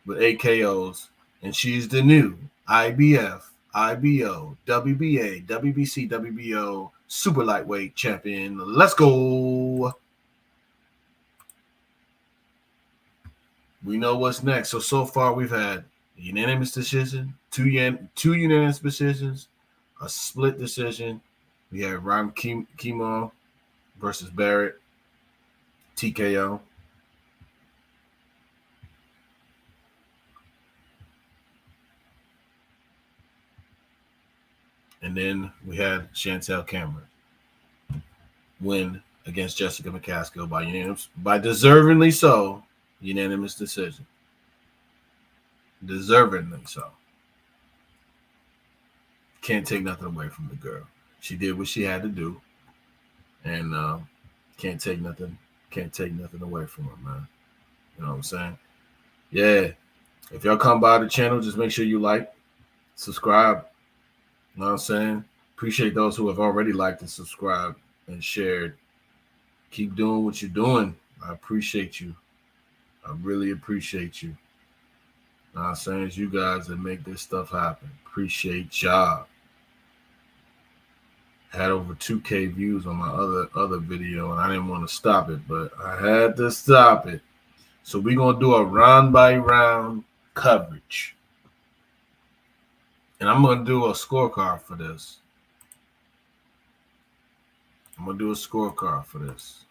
with 8 KOs, and she's the new IBF, IBO, WBA, WBC, WBO super lightweight champion. Let's go. We know what's next. So far we've had a unanimous decision, two unanimous decisions, a split decision. We had Ram Kimo versus Barrett, TKO. And then we had Chantel Cameron win against Jessica McCaskill by deservingly so, unanimous decision. Deservingly so. Can't take nothing away from the girl. She did what she had to do, and can't take nothing away from her, man. You know what I'm saying? Yeah. If y'all come by the channel, just make sure you like, subscribe. You know what I'm saying? Appreciate those who have already liked and subscribed and shared. Keep doing what you're doing. I appreciate you. I really appreciate you. You know what I'm saying? It's you guys that make this stuff happen. Appreciate y'all. Had over 2K views on my other video, and I didn't want to stop it, but I had to stop it. So we're going to do a round by round coverage. And I'm going to do a scorecard for this. I'm going to do a scorecard for this.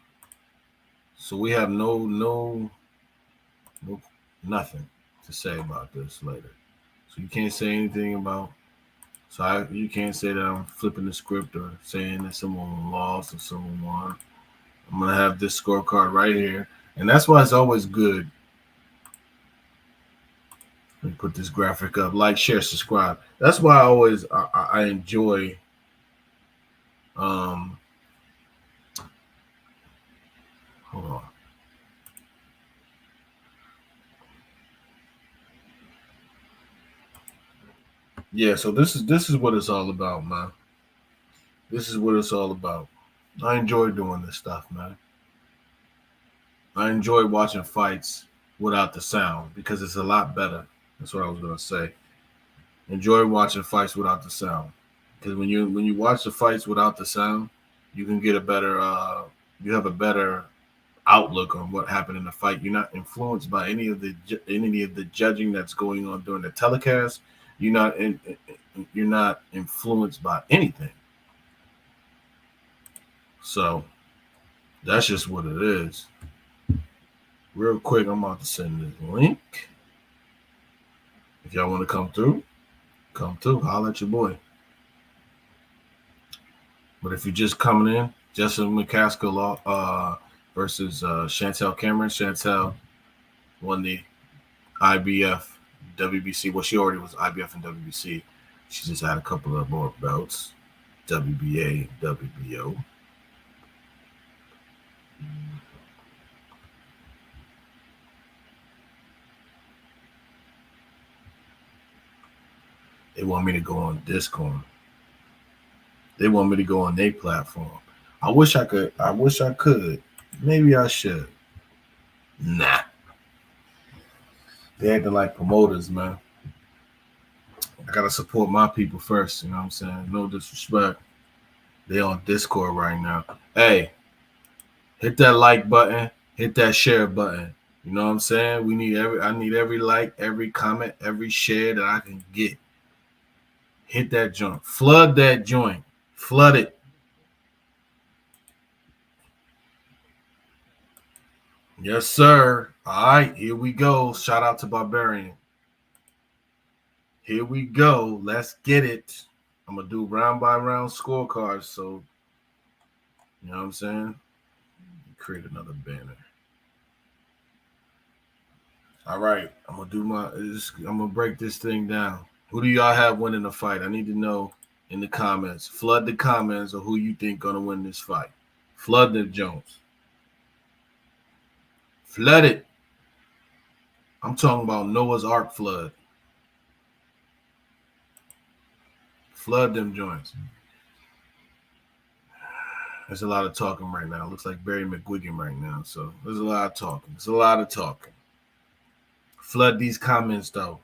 So we have nothing to say about this later. So you can't say anything about, you can't say that I'm flipping the script or saying that someone lost or someone won. I'm going to have this scorecard right here. And that's why it's always good. Let me put this graphic up. Like, share, subscribe. That's why I enjoy hold on. Yeah, so this is what it's all about, man. This is what it's all about. I enjoy doing this stuff, man. I enjoy watching fights without the sound because it's a lot better. That's what I was gonna say. Enjoy watching fights without the sound because when you watch the fights without the sound, you can get a better you have a better outlook on what happened in the fight. You're not influenced by any of the judging that's going on during the telecast. You're not influenced by anything. So that's just what it is. Real quick, I'm about to send this link. If y'all want to come through, holler at your boy. But if you're just coming in, Jessica McCaskill versus Chantel Cameron. Chantel won the IBF, WBC. Well, she already was IBF and WBC. She just had a couple of more belts, WBA, WBO. They want me to go on Discord. They want me to go on their platform. I wish I could. I wish I could. Maybe I should. Nah. They acting like promoters, man. I gotta support my people first. You know what I'm saying? No disrespect. They on Discord right now. Hey, hit that like button. Hit that share button. You know what I'm saying? I need every like, every comment, every share that I can get. Hit that joint. Flood that joint. Flood it. Yes, sir. All right, here we go. Shout out to Barbarian. Here we go. Let's get it. I'm gonna do round by round scorecards. So, you know what I'm saying? Create another banner. All right, I'm gonna break this thing down. Who do y'all have winning the fight? I need to know in the comments. Flood the comments of who you think gonna win this fight. Flood the Jones. Flood it. I'm talking about Noah's Ark flood. Flood them joints. There's a lot of talking right now. It looks like Barry McGuigan right now. So there's a lot of talking. There's a lot of talking. Flood these comments though.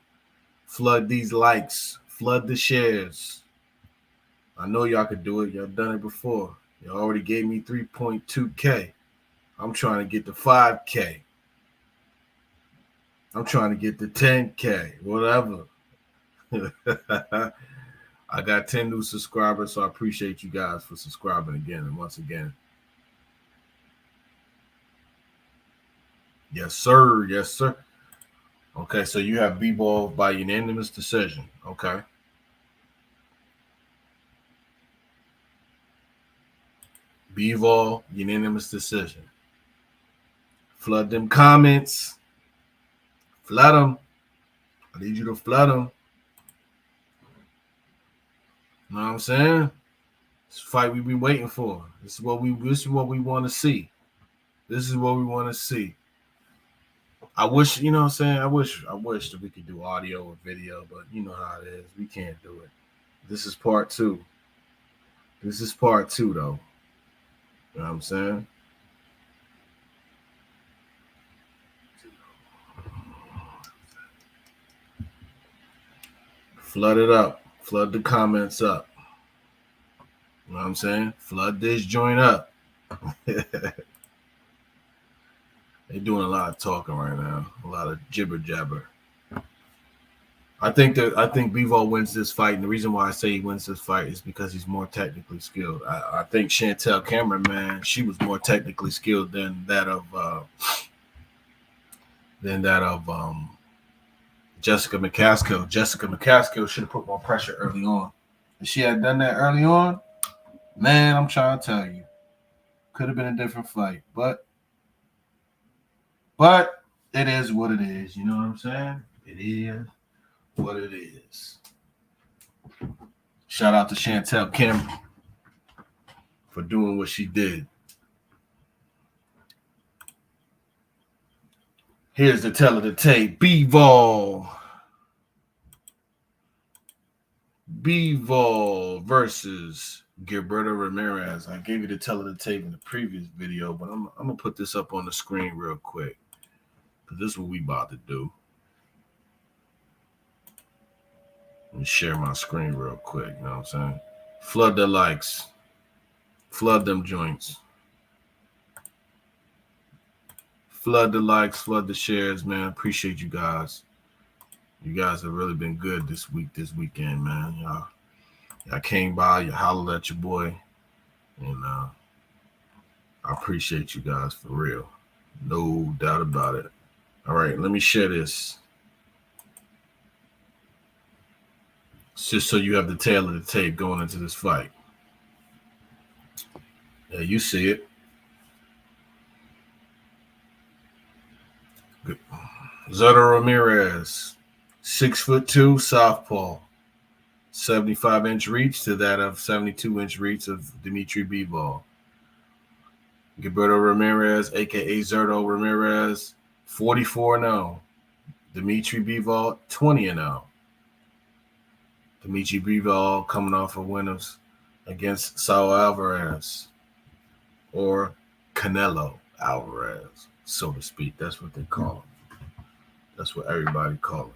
Flood these likes. Flood the shares. I know y'all could do it. Y'all done it before. Y'all already gave me 3.2K. I'm trying to get to 5K. I'm trying to get to 10K. Whatever. I got 10 new subscribers, so I appreciate you guys for subscribing again and once again. Yes, sir. Yes, sir. Okay, so you have B-Ball by unanimous decision. Okay. B-Ball, unanimous decision. Flood them comments. Flood them. I need you to flood them. You know what I'm saying? This fight we've been waiting for. This is what we want to see. This is what we want to see. I wish, you know what I'm saying? I wish that we could do audio or video, but you know how it is. We can't do it. This is part 2. This is part 2, though. You know what I'm saying? Flood it up. Flood the comments up. You know what I'm saying? Flood this joint up. They're doing a lot of talking right now. A lot of jibber jabber. I think Bivol wins this fight, and the reason why I say he wins this fight is because he's more technically skilled. I think Chantel Cameron, man, she was more technically skilled than that of Jessica McCaskill. Jessica McCaskill should have put more pressure early on. If she had done that early on, man, I'm trying to tell you, could have been a different fight. But it is what it is. You know what I'm saying? It is what it is. Shout out to Chantel Cameron for doing what she did. Here's the tell of the tape. Bivol versus Gilberto Ramirez. I gave you the tell of the tape in the previous video, but I'm going to put this up on the screen real quick because this is what we about to do. Let me share my screen real quick. You know what I'm saying? Flood the likes. Flood them joints. Flood the likes. Flood the shares, man. Appreciate you guys. You guys have really been good this weekend, man. Y'all came by, you hollered at your boy, and I appreciate you guys for real. No doubt about it. All right, let me share this. It's just so you have the tail of the tape going into this fight. Yeah, you see it. Good. Zerto Ramirez, 6'2", southpaw, 75-inch reach to that of 72-inch reach of Dimitri Bivol. Gilberto Ramirez, a.k.a. Zerto Ramirez, 44-0. Dimitri Bivol, 20-0. Dimitri Bivol coming off of winners against Saul Alvarez or Canelo Alvarez, so to speak. That's what they call him. That's what everybody call him.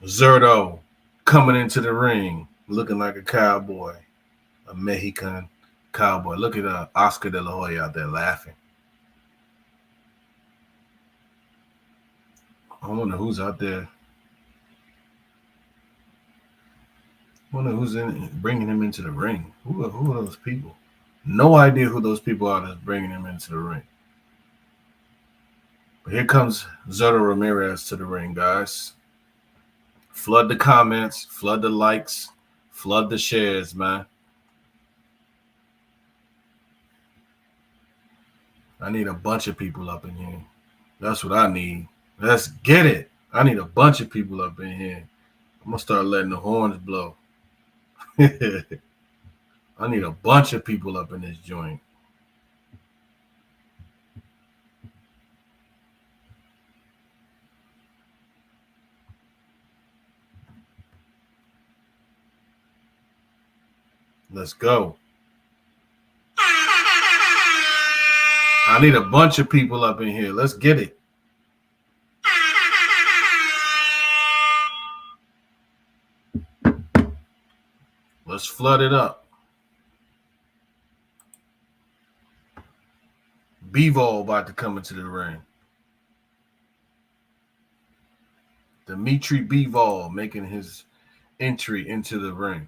Zurdo coming into the ring looking like a cowboy, a Mexican cowboy. Look at Oscar De La Hoya out there laughing. I wonder who's out there. I wonder who's bringing him into the ring. Who are those people? No idea who those people are that's bringing him into the ring. But here comes Zurdo Ramirez to the ring, guys. Flood the comments, flood the likes, flood the shares, man. I need a bunch of people up in here. That's what I need. Let's get it. I need a bunch of people up in here. I'm going to start letting the horns blow. I need a bunch of people up in this joint. Let's go. I need a bunch of people up in here. Let's get it. Let's flood it up. Bivol about to come into the ring. Dimitri Bivol making his entry into the ring.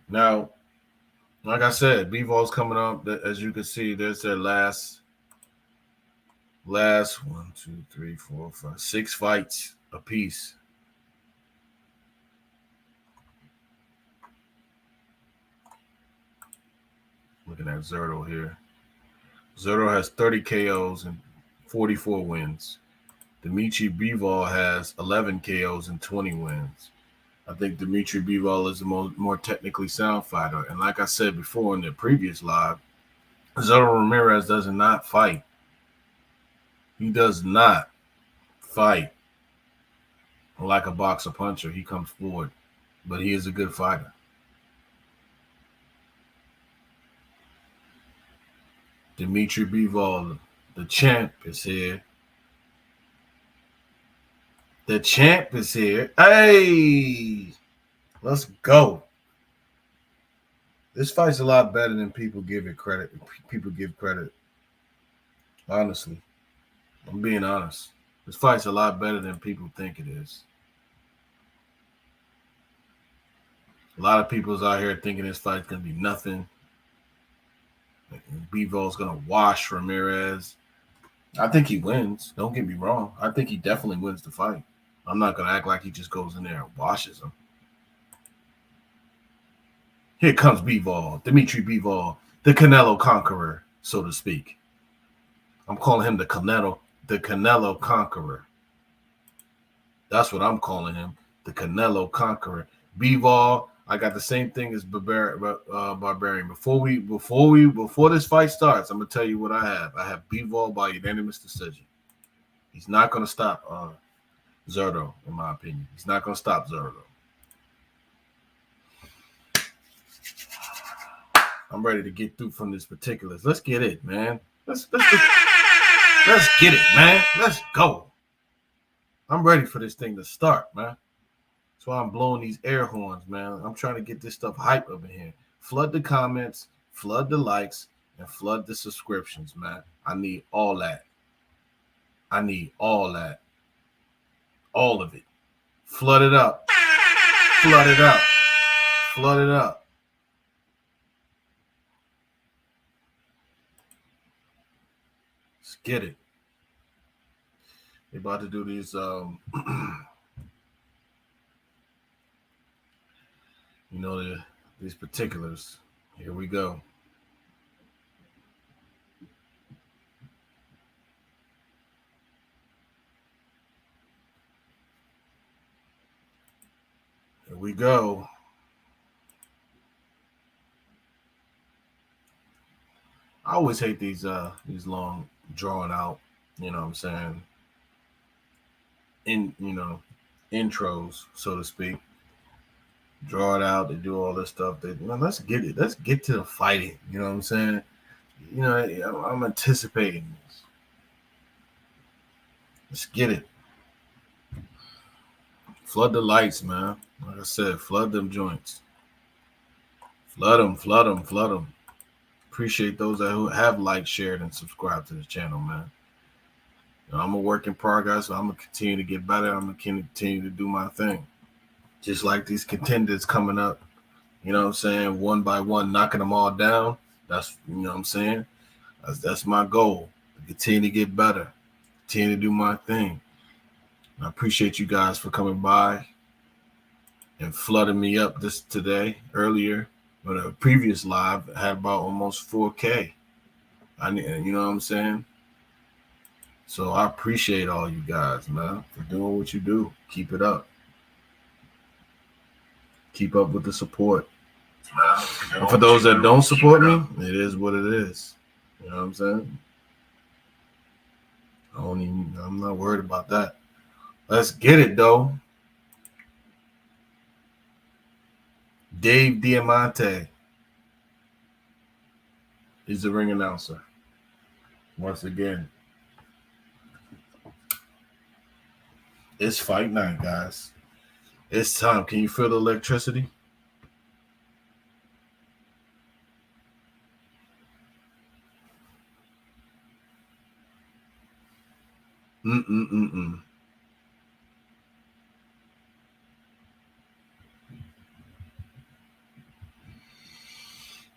Now, like I said, Bivol's coming up. As you can see, there's their last 1, 2, 3, 4, 5, 6 fights apiece. Looking at Zurdo here. Zurdo has 30 KOs and 44 wins. Dimitri Bivol has 11 KOs and 20 wins. I think Dimitri Bivol is the more technically sound fighter. And like I said before in the previous live, Zurdo Ramirez does not fight. He does not fight like a boxer puncher. He comes forward, but he is a good fighter. Dimitri Bivol, the champ, is here. The champ is here. Hey, let's go. This fight's a lot better than people give it credit. People give credit. Honestly, I'm being honest. This fight's a lot better than people think it is. A lot of people's out here thinking this fight's gonna be nothing. Bivol's gonna wash Ramirez. I think he wins. Don't get me wrong. I think he definitely wins the fight. I'm not gonna act like he just goes in there and washes him. Here comes Bivol, Dimitri Bivol, the Canelo Conqueror, so to speak. I'm calling him the Canelo Conqueror. That's what I'm calling him, the Canelo Conqueror. Bivol, I got the same thing as Barbarian. Before this fight starts, I'm gonna tell you what I have. I have Bivol by unanimous decision. He's not gonna stop Zurdo, in my opinion. He's not gonna stop Zurdo. I'm ready to get through from this particulars. Let's get it, man. Let's get it, man. Let's go. I'm ready for this thing to start, man. That's why I'm blowing these air horns, man. I'm trying to get this stuff hype up in here. Flood the comments, flood the likes, and flood the subscriptions, man. I need all that. I need all that. All of it. Flood it up. Flood it up. Flood it up. Let's get it. They're about to do these these particulars. Here we go. we go. I always hate these long drawn out, you know what I'm saying, intros, so to speak. Draw it out, they do all this stuff. Let's get it. Let's get to the fighting. You know what I'm saying? I'm anticipating this. Let's get it. Flood the lights, man. Like I said, flood them joints. Flood them, flood them, flood them. Appreciate those that have liked, shared, and subscribed to the channel, man. I'm a work in progress, so I'm going to continue to get better. I'm going to continue to do my thing. Just like these contenders coming up, you know what I'm saying? One by one, knocking them all down. That's, you know what I'm saying? That's my goal. Continue to get better. Continue to do my thing. I appreciate you guys for coming by and flooding me up earlier. But a previous live had about almost 4K. You know what I'm saying? So I appreciate all you guys, man, for doing what you do. Keep it up. Keep up with the support. And for those that don't support me, it is what it is. You know what I'm saying? I'm not worried about that. Let's get it, though. Dave Diamante is the ring announcer. Once again, it's fight night, guys. It's time. Can you feel the electricity?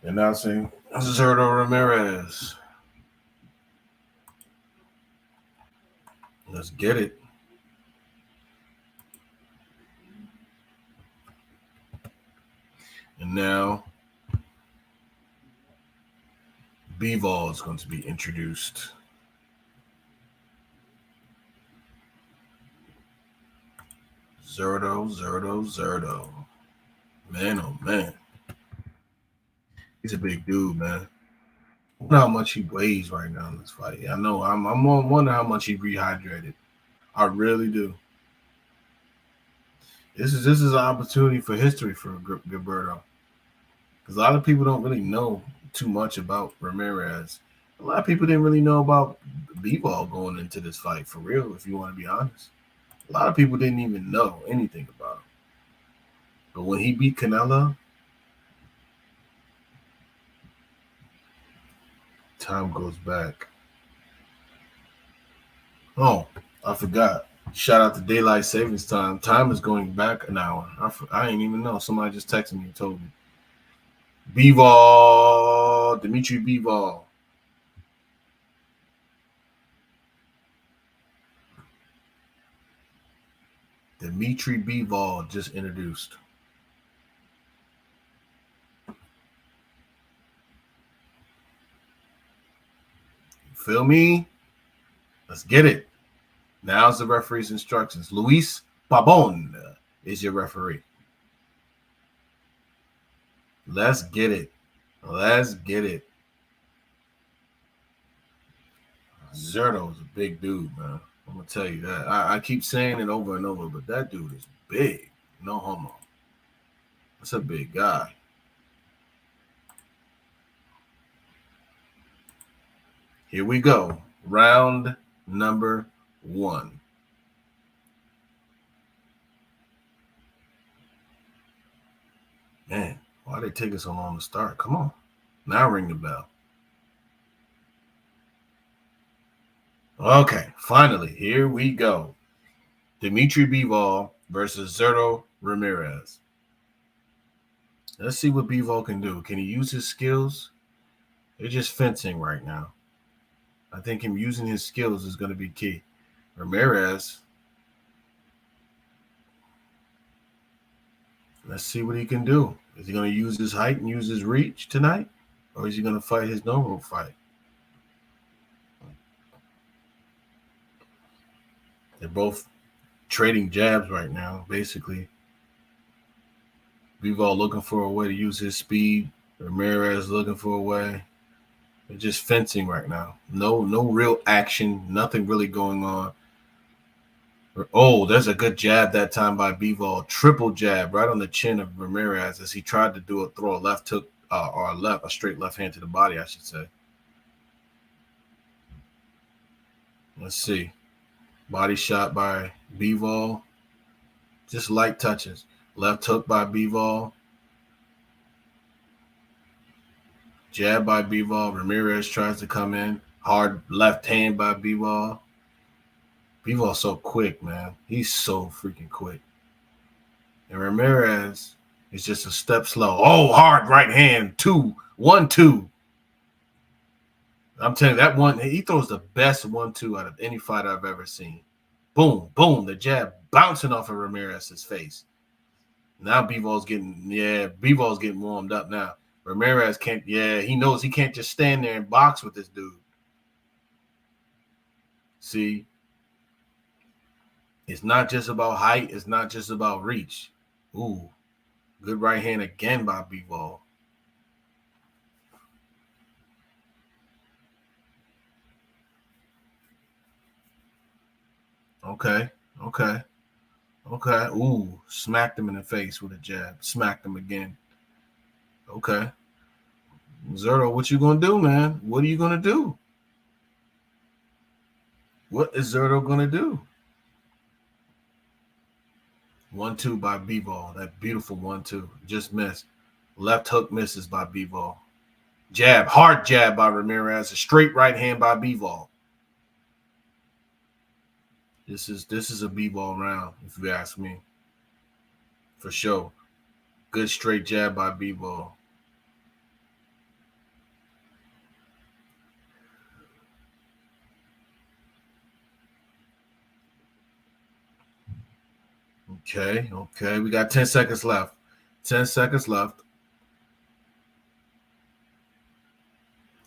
Announcing Zerto Ramirez. Let's get it. And now, BIVOL is going to be introduced. Zerto. Man, oh man. He's a big dude, man. I wonder how much he weighs right now in this fight. I know. I'm wondering how much he rehydrated. I really do. This is an opportunity for history for Gilberto. Because a lot of people don't really know too much about Ramirez. A lot of people didn't really know about BIVOL going into this fight, for real, if you want to be honest. A lot of people didn't even know anything about him. But when he beat Canelo, time goes back. Oh, I forgot. Shout out to Daylight Savings Time. Time is going back an hour. I didn't even know. Somebody just texted me and told me. BIVOL, Dimitri BIVOL. Dimitri BIVOL just introduced. Feel me? Let's get it. Now's the referee's instructions. Luis Pabon is your referee. Let's get it. Let's get it. Zerto is a big dude, man. I'm going to tell you that. I keep saying it over and over, but that dude is big. No homo. That's a big guy. Here we go. Round number 1. Man, why they taking so long to start? Come on. Now ring the bell. Okay, finally, here we go. Dimitri BIVOL versus Zerto Ramirez. Let's see what BIVOL can do. Can he use his skills? They're just fencing right now. I think him using his skills is going to be key. Ramirez, let's see what he can do. Is he going to use his height and use his reach tonight? Or is he going to fight his normal fight? They're both trading jabs right now, basically. Bivol looking for a way to use his speed. Ramirez looking for a way. They're just fencing right now. No real action. Nothing really going on. Oh, there's a good jab that time by Bivol. Triple jab right on the chin of Ramirez as he tried to throw a left hook or a straight left hand to the body, I should say. Let's see. Body shot by Bivol. Just light touches. Left hook by Bivol. Jab by Bivol. Ramirez tries to come in. Hard left hand by Bivol. Bivol's so quick, man. He's so freaking quick. And Ramirez is just a step slow. Oh, hard right hand. 1-2. I'm telling you, that one, he throws the best 1-2 out of any fighter I've ever seen. Boom, boom. The jab bouncing off of Ramirez's face. Now Bivol's getting warmed up now. Ramirez can't, he knows he can't just stand there and box with this dude. See, it's not just about height. It's not just about reach. Ooh, good right hand again by Bivol. Okay. Ooh, smacked him in the face with a jab. Smacked him again. Okay. Zurdo, what you gonna do, man? What are you gonna do? What is Zurdo gonna do? 1-2 by Bivol. That beautiful 1-2. Just missed. Left hook misses by Bivol. Jab, hard jab by Ramirez. A straight right hand by Bivol. This is a Bivol round, if you ask me. For sure. Good straight jab by Bivol. Okay. We got 10 seconds left. 10 seconds left.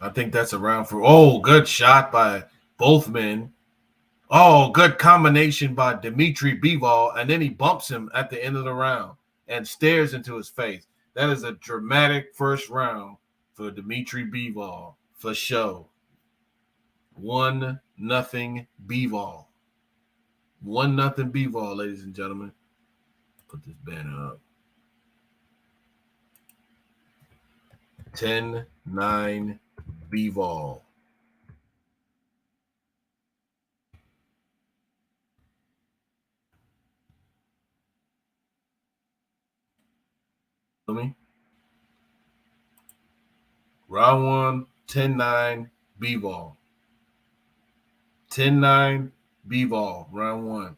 I think that's a round for. Oh, good shot by both men. Oh, good combination by Dimitri Bivol. And then he bumps him at the end of the round and stares into his face. That is a dramatic first round for Dimitri Bivol, for sure. 1-0 Bivol. 1-0 Bivol, ladies and gentlemen. Put this banner up. 10-9 Bivol. Round 1, 10-9 Bivol. 10-9 Bivol, round 1.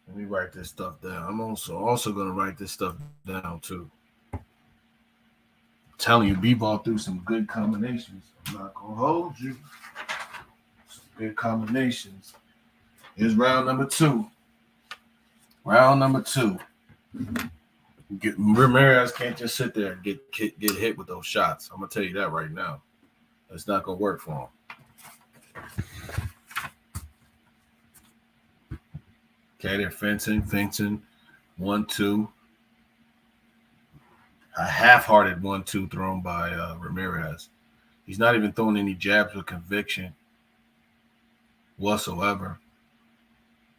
Let me write this stuff down. I'm also going to write this stuff down too. I'm telling you, Bivol threw some good combinations. I'm not going to hold you. Some good combinations. Here's round number 2. Round number 2. Ramirez can't just sit there and get hit with those shots. I'm going to tell you that right now. It's not going to work for him. Okay, they're fencing. 1-2. A half-hearted 1-2 thrown by Ramirez. He's not even throwing any jabs with conviction whatsoever,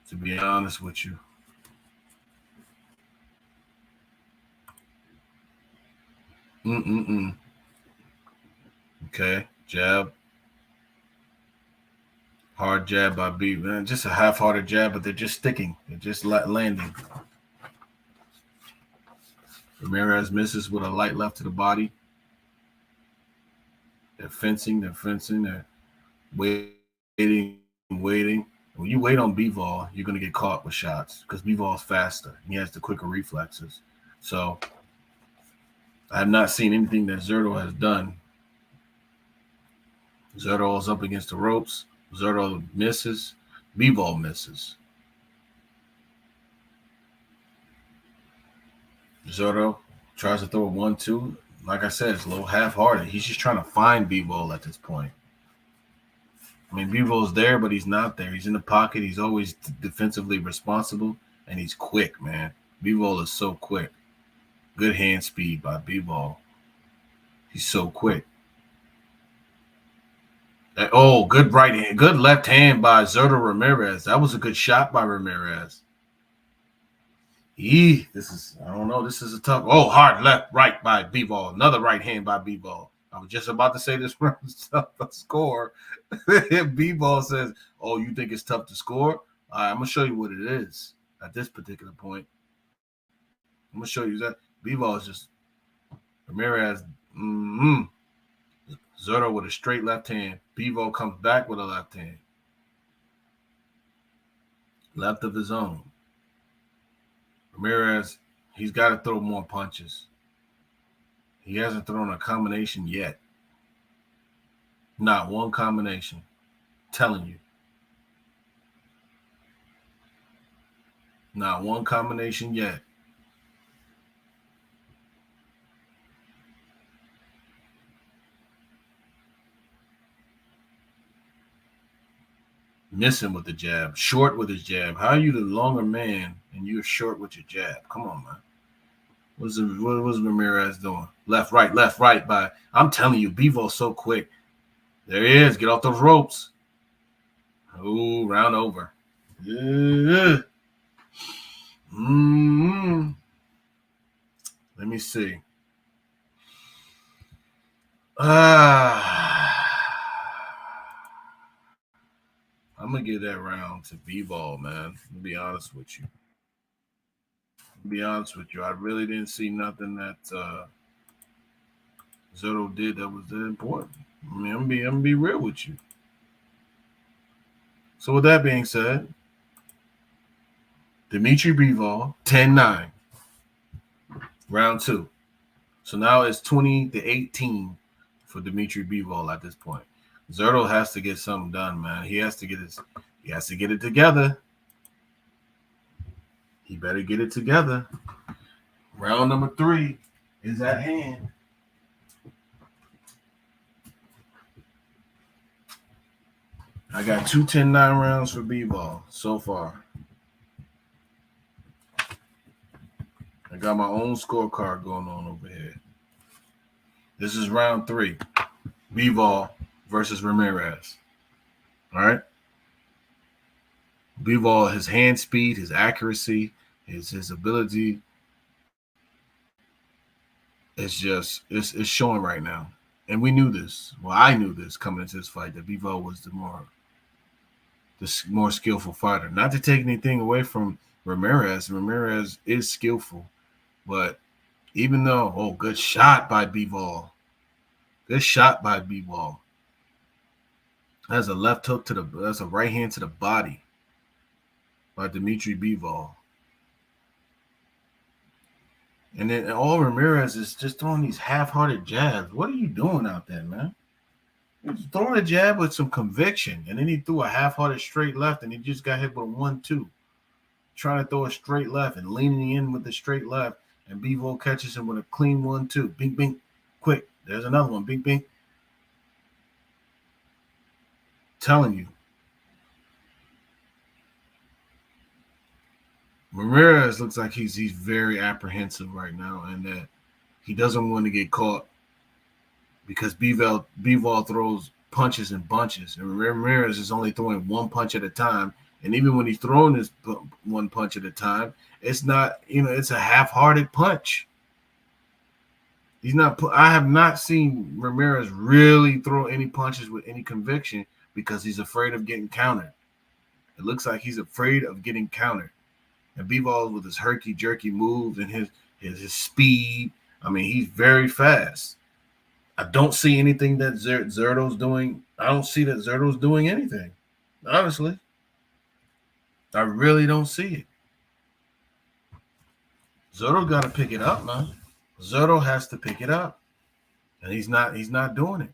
to be honest with you. Okay, jab. Hard jab by B. Man, just a half-hearted jab, but they're just sticking. They're just landing. Ramirez misses with a light left to the body. They're fencing. They're waiting. When you wait on Bivol, you're going to get caught with shots because Bivol's faster. He has the quicker reflexes. So I have not seen anything that Zurdo has done. Zurdo is up against the ropes. Zurdo misses. Bivol misses. Zurdo tries to throw a 1-2. Like I said, it's a little half-hearted. He's just trying to find Bivol at this point. I mean, Bivol's there, but he's not there. He's in the pocket. He's always defensively responsible, and he's quick, man. Bivol is so quick. Good hand speed by Bivol. He's so quick. Oh, good right hand. Good left hand by Zurdo Ramirez. That was a good shot by Ramirez. This is, I don't know. This is a tough. Oh, hard left, right by Bivol. Another right hand by Bivol. I was just about to say this was tough to score. Bivol says, "Oh, you think it's tough to score? All right, I'm gonna show you what it is at this particular point. I'm gonna show you that Bivol is just Ramirez. Zurdo with a straight left hand. Bivol comes back with a left hand, left of his own. Ramirez, he's got to throw more punches. He hasn't thrown a combination yet. Not one combination. I'm telling you. Not one combination yet. Missing with the jab. Short with his jab. How are you the longer man and you're short with your jab? Come on, man. What was Ramirez doing? Left, right by. I'm telling you, Bivol's so quick. There he is. Get off those ropes. Ooh, round over. Yeah. Let me see. I'm going to give that round to Bivol, man. To be honest with you. I really didn't see nothing that Zurdo did that was that important. I mean, I'm gonna be real with you. So with that being said, Dimitri Bivol, 10-9. Round 2. So now it's 20-18 for Dimitri Bivol at this point. Zurdo has to get something done, man. He has to get it together. He better get it together. Round number 3 is at hand. I got 2 10-9 rounds for Bivol so far. I got my own scorecard going on over here. This is round 3. Bivol versus Ramirez. All right. Bivol, his hand speed, his accuracy, his ability, it's showing right now. And we knew this. Well, I knew this coming into this fight, that Bivol was the more skillful fighter. Not to take anything away from Ramirez. Ramirez is skillful. But even though, good shot by Bivol. Good shot by Bivol. That's a left hook that's a right hand to the body by Dimitri Bivol. And then all Ramirez is just throwing these half-hearted jabs. What are you doing out there, man? He's throwing a jab with some conviction, and then he threw a half-hearted straight left, and he just got hit with a 1-2. Trying to throw a straight left and leaning in with the straight left, and Bivol catches him with a clean 1-2. Bing, bing, quick. There's another one. Bing, bing. Telling you. Ramirez looks like he's very apprehensive right now, and that he doesn't want to get caught because Bivol throws punches in bunches, and Ramirez is only throwing one punch at a time. And even when he's throwing this one punch at a time, it's not, it's a half-hearted punch. I have not seen Ramirez really throw any punches with any conviction because he's afraid of getting countered. It looks like he's afraid of getting countered. And Bivol with his herky-jerky moves and his speed, I mean, he's very fast. I don't see anything that Zurdo's doing. I don't see that Zurdo's doing anything, honestly. I really don't see it. Zurdo got to pick it up, man. Zurdo has to pick it up, and he's not doing it.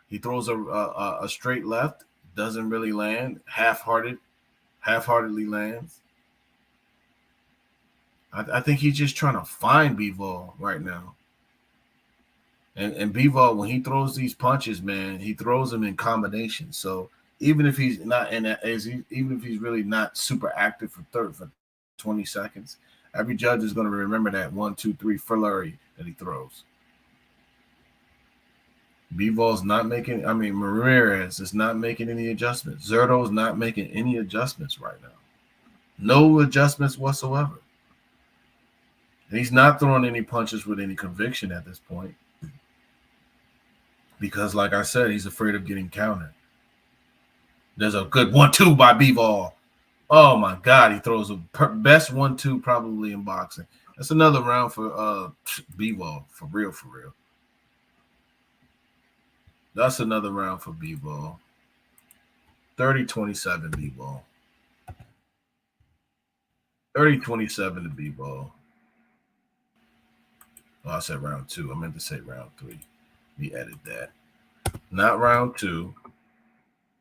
He throws a straight left, doesn't really land, half-heartedly lands. I think he's just trying to find Bivol right now. And Bivol, when he throws these punches, man, he throws them in combination. So even if he's not in that, even if he's really not super active for 20 seconds, every judge is going to remember that 1-2-3 flurry that he throws. Bivol's not making. I mean, Ramirez is not making any adjustments. Zerto's not making any adjustments right now. No adjustments whatsoever. And he's not throwing any punches with any conviction at this point. Because, like I said, he's afraid of getting countered. There's a good 1-2 by Bivol. Oh, my God. He throws the best 1-2 probably in boxing. That's another round for Bivol. For real, for real. That's another round for Bivol. 30-27 Bivol. 30-27 to Bivol. Oh, I said round 2. I meant to say round 3. We edit that. Not round 2.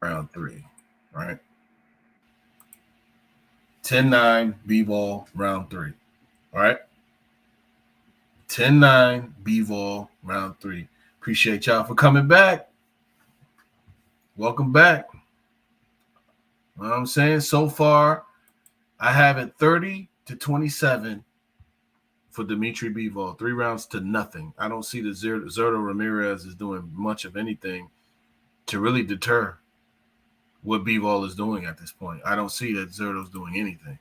Round 3. Right? 10-9 Bivol round 3. All right? 10-9 Bivol round 3. Appreciate y'all for coming back. Welcome back. You know what I'm saying? So far, I have it 30-27 for Dimitri Bivol. 3 rounds to nothing. I don't see that Zerto Ramirez is doing much of anything to really deter what Bivol is doing at this point. I don't see that Zerto's doing anything.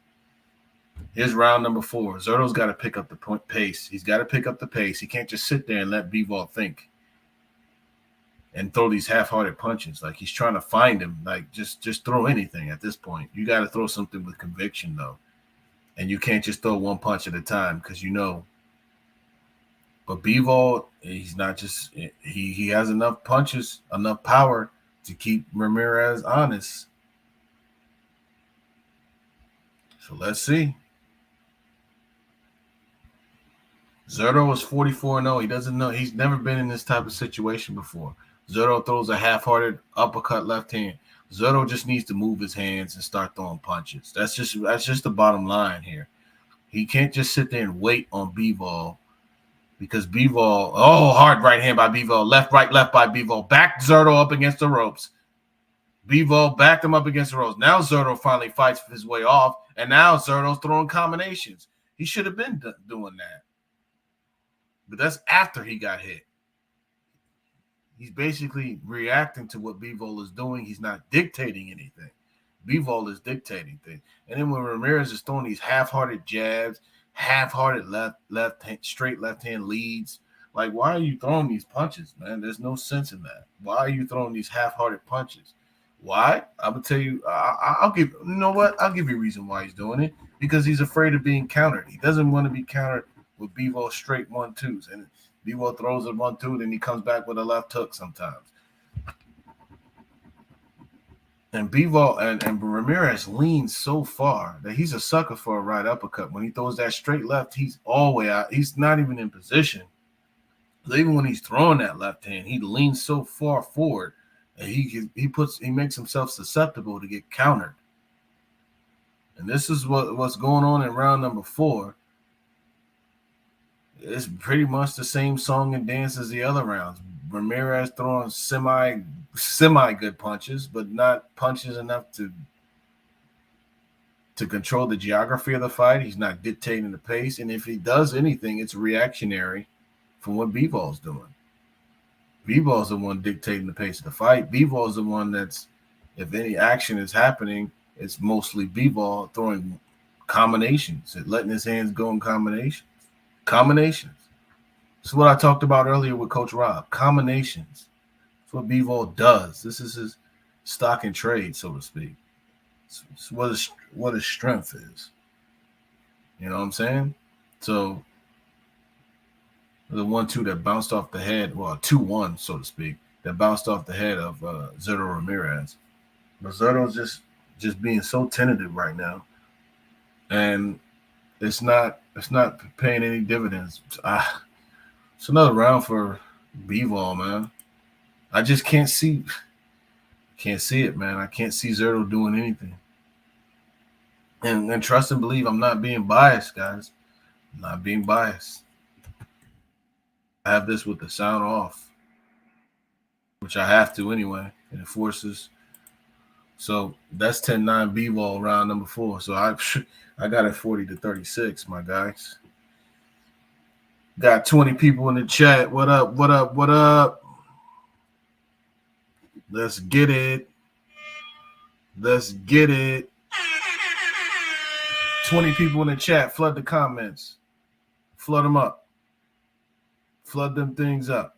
Here's round number 4. Zerto's got to pick up the pace. He's got to pick up the pace. He can't just sit there and let Bivol think and throw these half-hearted punches. Like, he's trying to find him. Like, just throw anything at this point. You got to throw something with conviction, though. And you can't just throw one punch at a time because you know. But Bivol, he's not just – he has enough punches, enough power to keep Ramirez honest. So let's see. Zerto is 44-0. He doesn't know. He's never been in this type of situation before. Zerto throws a half-hearted uppercut left hand. Zerto just needs to move his hands and start throwing punches. That's just the bottom line here. He can't just sit there and wait on Bivol because Bivol, hard right hand by Bivol, left by Bivol, backed Zerto up against the ropes. Bivol backed him up against the ropes. Now Zerto finally fights his way off, and now Zerto's throwing combinations. He should have been doing that. But that's after he got hit. He's basically reacting to what Bivol is doing. He's not dictating anything. Bivol is dictating things. And then when Ramirez is throwing these half-hearted jabs, half-hearted straight left-hand leads, like, why are you throwing these punches, man? There's no sense in that. Why are you throwing these half-hearted punches? Why? I'm going to tell you, I'll give – you know what? I'll give you a reason why he's doing it. Because he's afraid of being countered. He doesn't want to be countered with Bivol straight 1-2s. And Bivol throws a 1-2, then he comes back with a left hook sometimes. And Bivol and Ramirez leans so far that he's a sucker for a right uppercut. When he throws that straight left, he's all the way out. He's not even in position. So even when he's throwing that left hand, he leans so far forward and he makes himself susceptible to get countered. And this is what's going on in round number 4. It's pretty much the same song and dance as the other rounds. Ramirez throwing semi good punches, but not punches enough to control the geography of the fight. He's not dictating the pace, and if he does anything, it's reactionary from what Bivol's doing. Bivol's the one dictating the pace of the fight. Bivol's the one that's, if any action is happening, it's mostly Bivol throwing combinations and letting his hands go in combinations. This is what I talked about earlier with Coach Rob. Combinations. That's what Bivol does. This is his stock and trade, so to speak. It's what his strength is. You know what I'm saying? So the 1-2 that bounced off the head, well, 2-1, so to speak, that bounced off the head of Zerto Ramirez. But Zerto's just being so tentative right now. And it's not paying any dividends. It's another round for Bivol, man. I just can't see it, man. I can't see Zerto doing anything. And trust and believe I'm not being biased, guys. I'm not being biased. I have this with the sound off, which I have to anyway, and it forces So that's 10-9 B-Ball round number 4. So I got it 40-36, my guys. Got 20 people in the chat. What up? What up? What up? Let's get it. Let's get it. 20 people in the chat. Flood the comments. Flood them up. Flood them things up.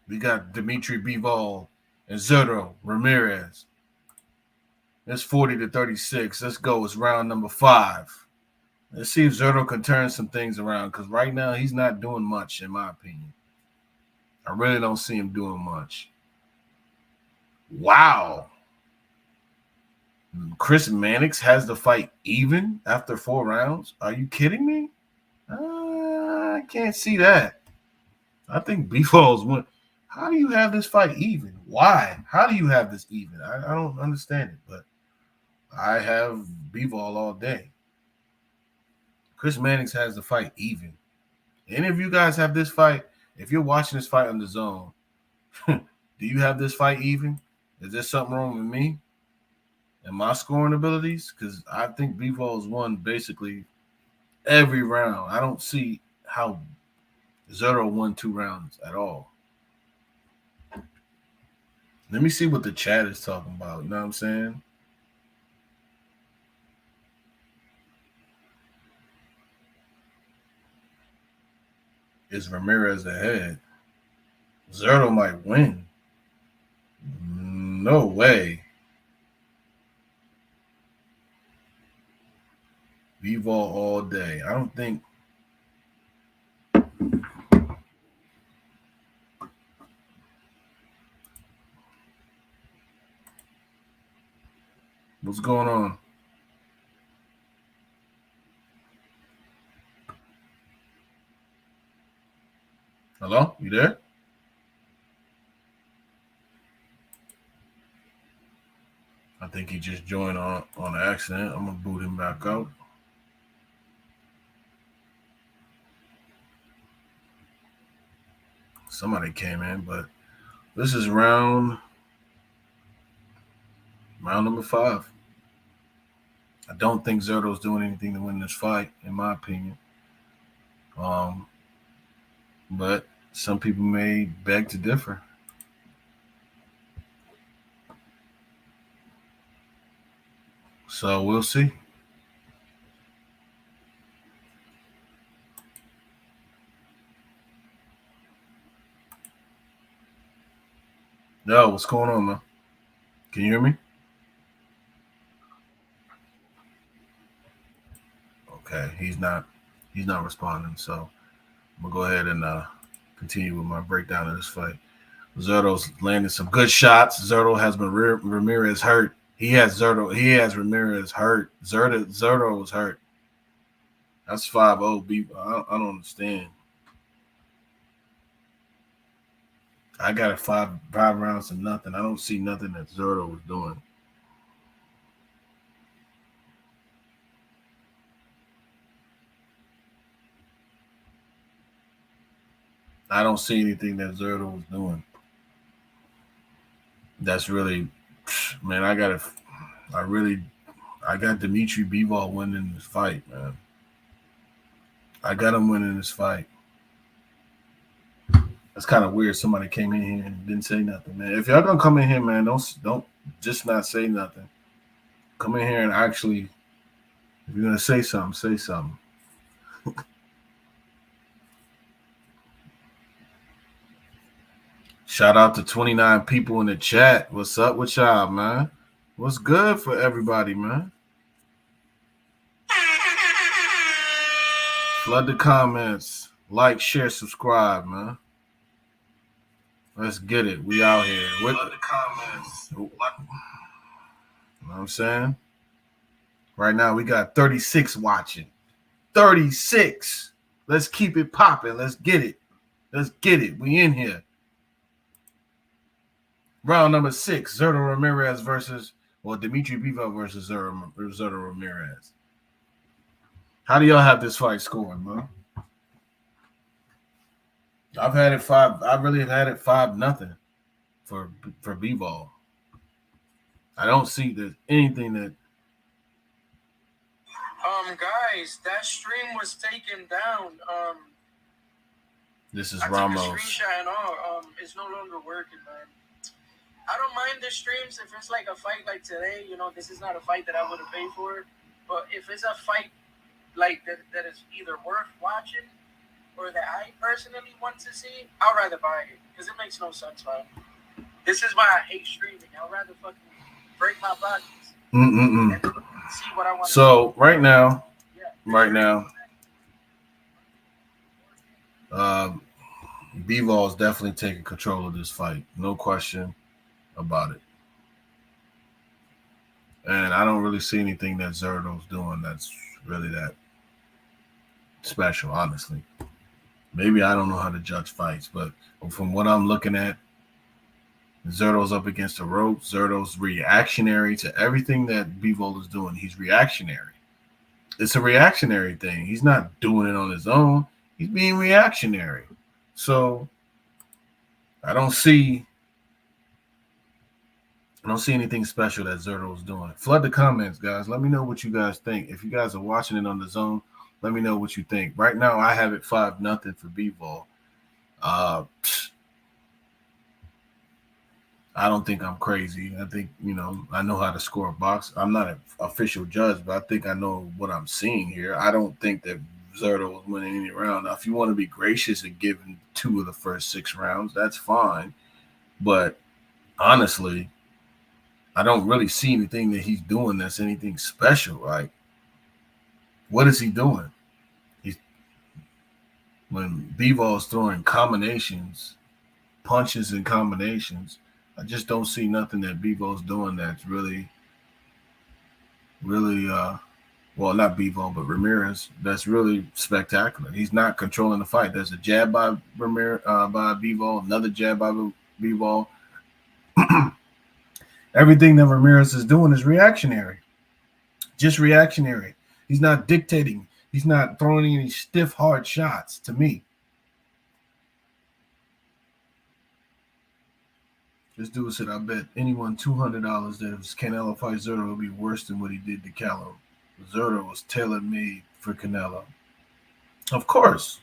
We got Dimitri Bivol and Zurdo Ramirez. It's 40-36. Let's go. It's round number 5. Let's see if Zurdo can turn some things around, because right now he's not doing much, in my opinion. I really don't see him doing much. Wow. Chris Mannix has the fight even after 4 rounds? Are you kidding me? I can't see that. I think Bivol's won. How do you have this fight even? Why? How do you have this even? I don't understand it, but I have Bivol all day. Chris Mannix has the fight even. Any of you guys have this fight? If you're watching this fight on the zone, do you have this fight even? Is there something wrong with me and my scoring abilities? Because I think Bivol's won basically every round. I don't see how Zurdo won 2 rounds at all. Let me see what the chat is talking about. You know what I'm saying? Is Ramirez ahead? Zurdo might win. No way. Bivol all day. I don't think. What's going on? Hello? You there? I think he just joined on accident. I'm going to boot him back out. Somebody came in, but this is round number 5. I don't think Zurdo's doing anything to win this fight, in my opinion. But some people may beg to differ. So we'll see. Yo, what's going on, man? Can you hear me? Okay, he's not responding. So I'm gonna go ahead and continue with my breakdown of this fight. Zurdo's landed some good shots. Zurdo has been Ramirez hurt. He has Ramirez hurt. Zurdo was hurt. That's 5-0. I don't understand. I got it 5 rounds to nothing. I don't see nothing that Zurdo was doing. I don't see anything that Zurdo was doing. That's really, man, I got Dimitri Bivol winning this fight, man. I got him winning this fight. That's kind of weird. Somebody came in here and didn't say nothing, man. If y'all gonna come in here, man, don't just not say nothing. Come in here and actually, if you're gonna say something, say something. Shout out to 29 people in the chat. What's up with y'all, man? What's good for everybody, man? Flood the comments. Like, share, subscribe, man. Let's get it. We out here. Flood the comments. You know what I'm saying? Right now, we got 36 watching. 36. Let's keep it popping. Let's get it. Let's get it. We in here. Round number 6, Zurdo Ramirez Dimitri Bivol versus Zurdo Ramirez. How do y'all have this fight scoring, man? I've had it 5. I really have had it 5-0 for Bivol. I don't see there's anything that. Guys, that stream was taken down. This is I took a Ramos. screenshot and all. It's no longer working, man. I don't mind the streams if it's like a fight like today. You know, this is not a fight that I would have paid for. But if it's a fight like that is either worth watching or that I personally want to see, I'd rather buy it because it makes no sense, man. This is why I hate streaming. I'd rather fucking break my pockets and see what I want. So right now, Bivol is definitely taking control of this fight. No question about it. And I don't really see anything that Zerto's doing that's really that special, honestly. Maybe I don't know how to judge fights, but from what I'm looking at, Zerto's up against the ropes. Zerto's reactionary to everything that Bivol is doing. He's reactionary. It's a reactionary thing. He's not doing it on his own. He's being reactionary. So I don't see anything special that Zerto's doing. Flood the comments, guys. Let me know what you guys think. If you guys are watching it on the zone, let me know what you think. Right now, I have it 5-0 for Bivol. I don't think I'm crazy. I think, I know how to score a box. I'm not an official judge, but I think I know what I'm seeing here. I don't think that Zerto was winning any round. Now, if you want to be gracious and give him 2 of the first 6 rounds, that's fine. But honestly, I don't really see anything that he's doing that's anything special. Like, what is he doing? When Bivol's throwing combinations, punches and combinations, I just don't see nothing that Bivol's doing that's really, well, not Bivol, but Ramirez, that's really spectacular. He's not controlling the fight. There's a jab by Ramirez, by Bivol, another jab by Bivol. Everything that Ramirez is doing is reactionary. Just reactionary. He's not dictating. He's not throwing any stiff, hard shots to me. This dude said, I bet anyone $200 that if Canelo fights Zerto will be worse than what he did to Canelo. Zerto was tailor-made for Canelo. Of course.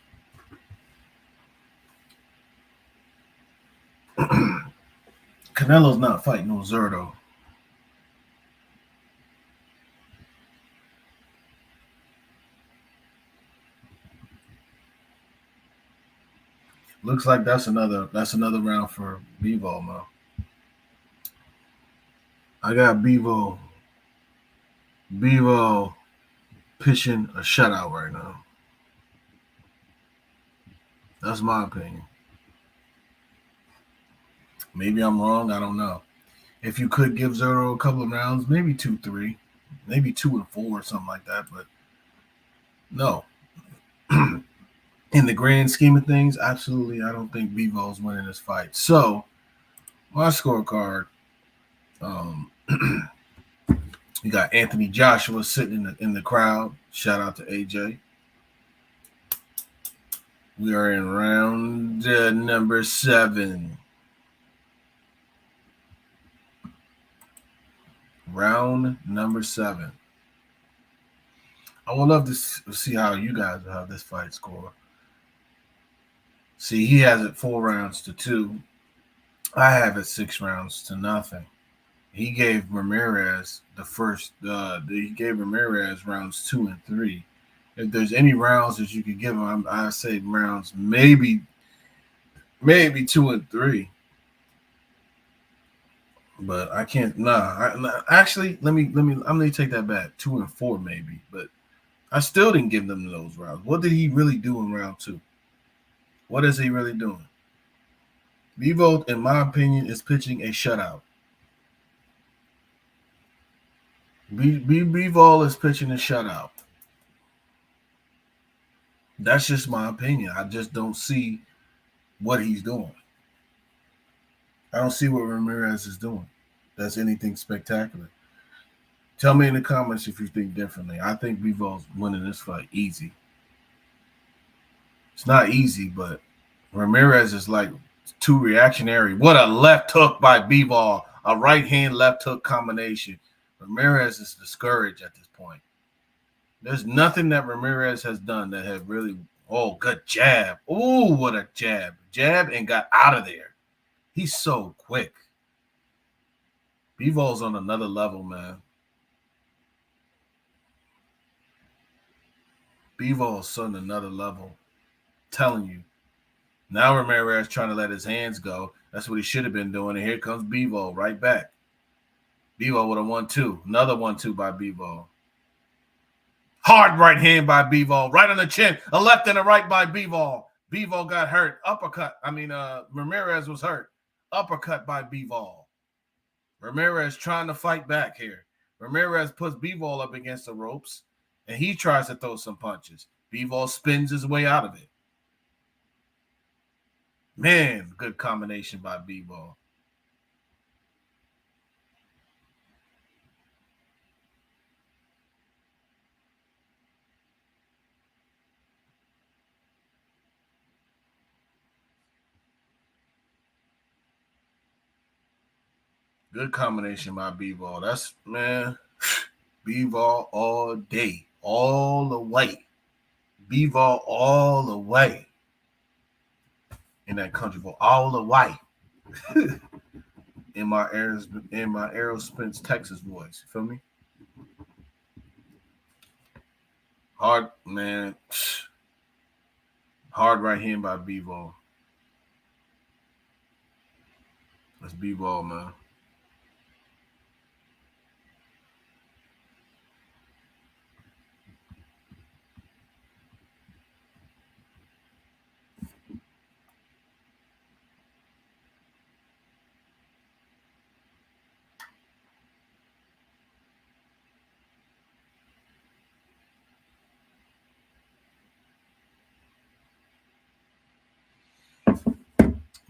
Canelo's not fighting no Zerto. Looks like that's another round for Bivol, man. I got Bivol pitching a shutout right now. That's my opinion. Maybe I'm wrong. I don't know. If you could give Zerto a couple of rounds, maybe 2-3, maybe 2-4 or something like that, but no. In the grand scheme of things, absolutely, I don't think Bivol's winning this fight. So, my scorecard, you got Anthony Joshua sitting in the crowd. Shout out to AJ. We are in round number 7. Round number 7. I would love to see how you guys have this fight score. See, he has it 4-2. I have it 6-0. He gave Ramirez the first. He gave Ramirez rounds 2 and 3. If there's any rounds that you could give him, I say rounds maybe 2 and 3. But I can't. Actually, let me. I'm gonna take that back. 2 and 4 maybe, but I still didn't give them those rounds. What did he really do in round 2? What is he really doing? Bivol, in my opinion, is pitching a shutout. Bivol is pitching a shutout. That's just my opinion. I just don't see what he's doing. I don't see what Ramirez is doing. That's anything spectacular. Tell me in the comments if you think differently. I think Bivol's winning this fight easy. It's not easy, but Ramirez is like too reactionary. What a left hook by Bivol. A right hand left hook combination. Ramirez is discouraged at this point. There's nothing that Ramirez has done that have really. Oh, good jab. Oh, what a jab. Jab and got out of there. He's so quick. Bivol's on another level, man. Bivol's on another level. I'm telling you. Now Ramirez trying to let his hands go. That's what he should have been doing. And here comes Bivol right back. Bivol with a 1-2. Another 1-2 by Bivol. Hard right hand by Bivol. Right on the chin. A left and a right by Bivol. Bivol got hurt. Uppercut. Ramirez was hurt. Uppercut by Bivol. Ramirez trying to fight back here. Ramirez puts Bivol up against the ropes, and he tries to throw some punches. Bivol spins his way out of it. Man, good combination by Bivol. Good combination by Bivol. That's, man, Bivol all day, all the way. Bivol all the way. In that country for all the way. in my Aerospence Texas voice. You feel me? Hard, man. Hard right hand by Bivol. That's Bivol, man.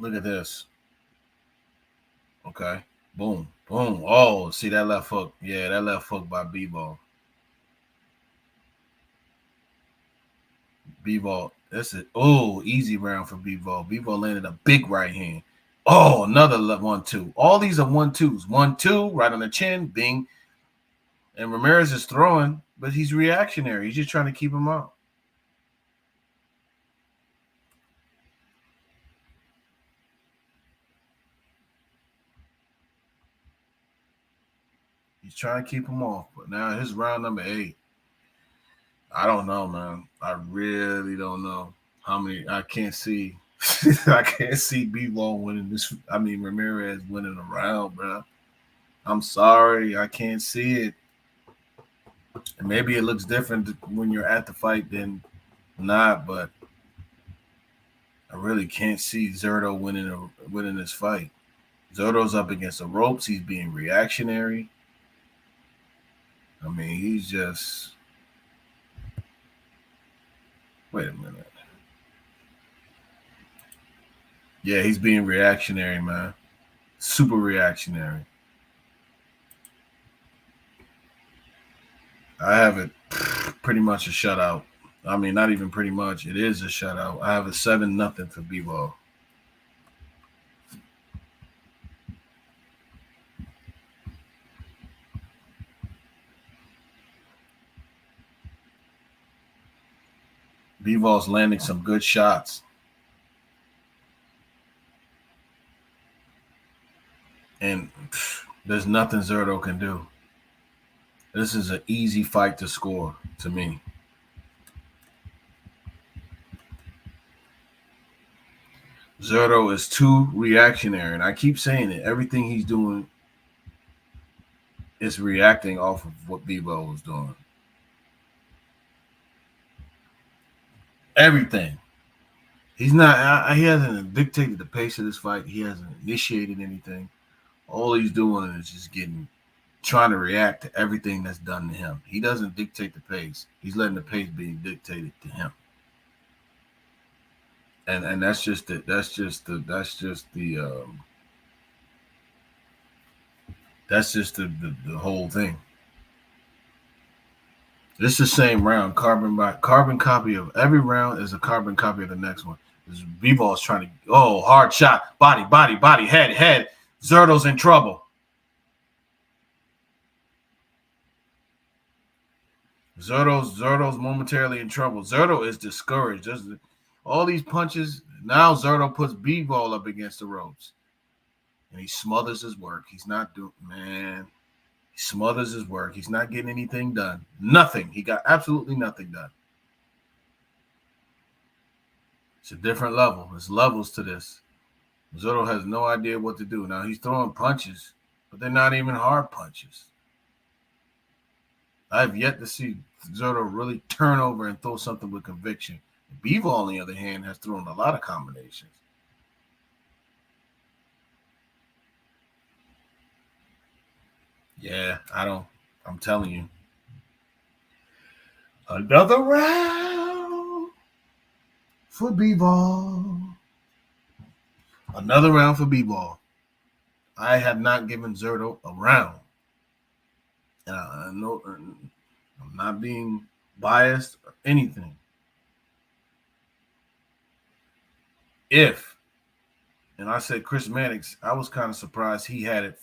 Look at this. Okay. Boom. Boom. Oh, see that left hook. Yeah, that left hook by Bivol. Bivol. That's it. Oh, easy round for Bivol. Bivol landed a big right hand. Oh, another 1-2. All these are 1-2s. 1-2 right on the chin. Bing. And Ramirez is throwing, but he's reactionary. He's just trying to keep him out. He's trying to keep him off. But now his round number 8. I don't know, man. I really don't know how many. I can't see. I can't see Bivol winning this. Ramirez winning a round, bro. I'm sorry. I can't see it. And maybe it looks different when you're at the fight than not, but I really can't see Zurdo winning this fight. Zurdo's up against the ropes. He's being reactionary. He's just. Wait a minute. Yeah, he's being reactionary, man. Super reactionary. I have it pretty much a shutout. Not even pretty much. It is a shutout. I have a 7-0 for Bivol. Bivol's landing some good shots. And there's nothing Zurdo can do. This is an easy fight to score to me. Zurdo is too reactionary, and I keep saying it. Everything he's doing is reacting off of what Bivol was doing. Everything. He's not. He hasn't dictated the pace of this fight. He hasn't initiated anything. All he's doing is just trying to react to everything that's done to him. He doesn't dictate the pace. He's letting the pace be dictated to him. And that's just the whole thing. It's the same round, carbon copy of every round is a carbon copy of the next one. Bivol's trying to, hard shot, body, head. Zurdo's in trouble. Zurdo's momentarily in trouble. Zurdo is discouraged. All these punches. Now Zurdo puts Bivol up against the ropes. And he smothers his work. He's not doing, man. He smothers his work. He's not getting anything done. Nothing. He got absolutely nothing done. It's a different level. There's levels to this. Zurdo has no idea what to do. Now he's throwing punches, but they're not even hard punches. I've yet to see Zurdo really turn over and throw something with conviction. Bivol, on the other hand, has thrown a lot of combinations. Yeah, I'm telling you. Another round for Bivol. Another round for Bivol. I have not given Zurdo a round. And I know I'm not being biased or anything. And I said Chris Mannix, I was kind of surprised he had it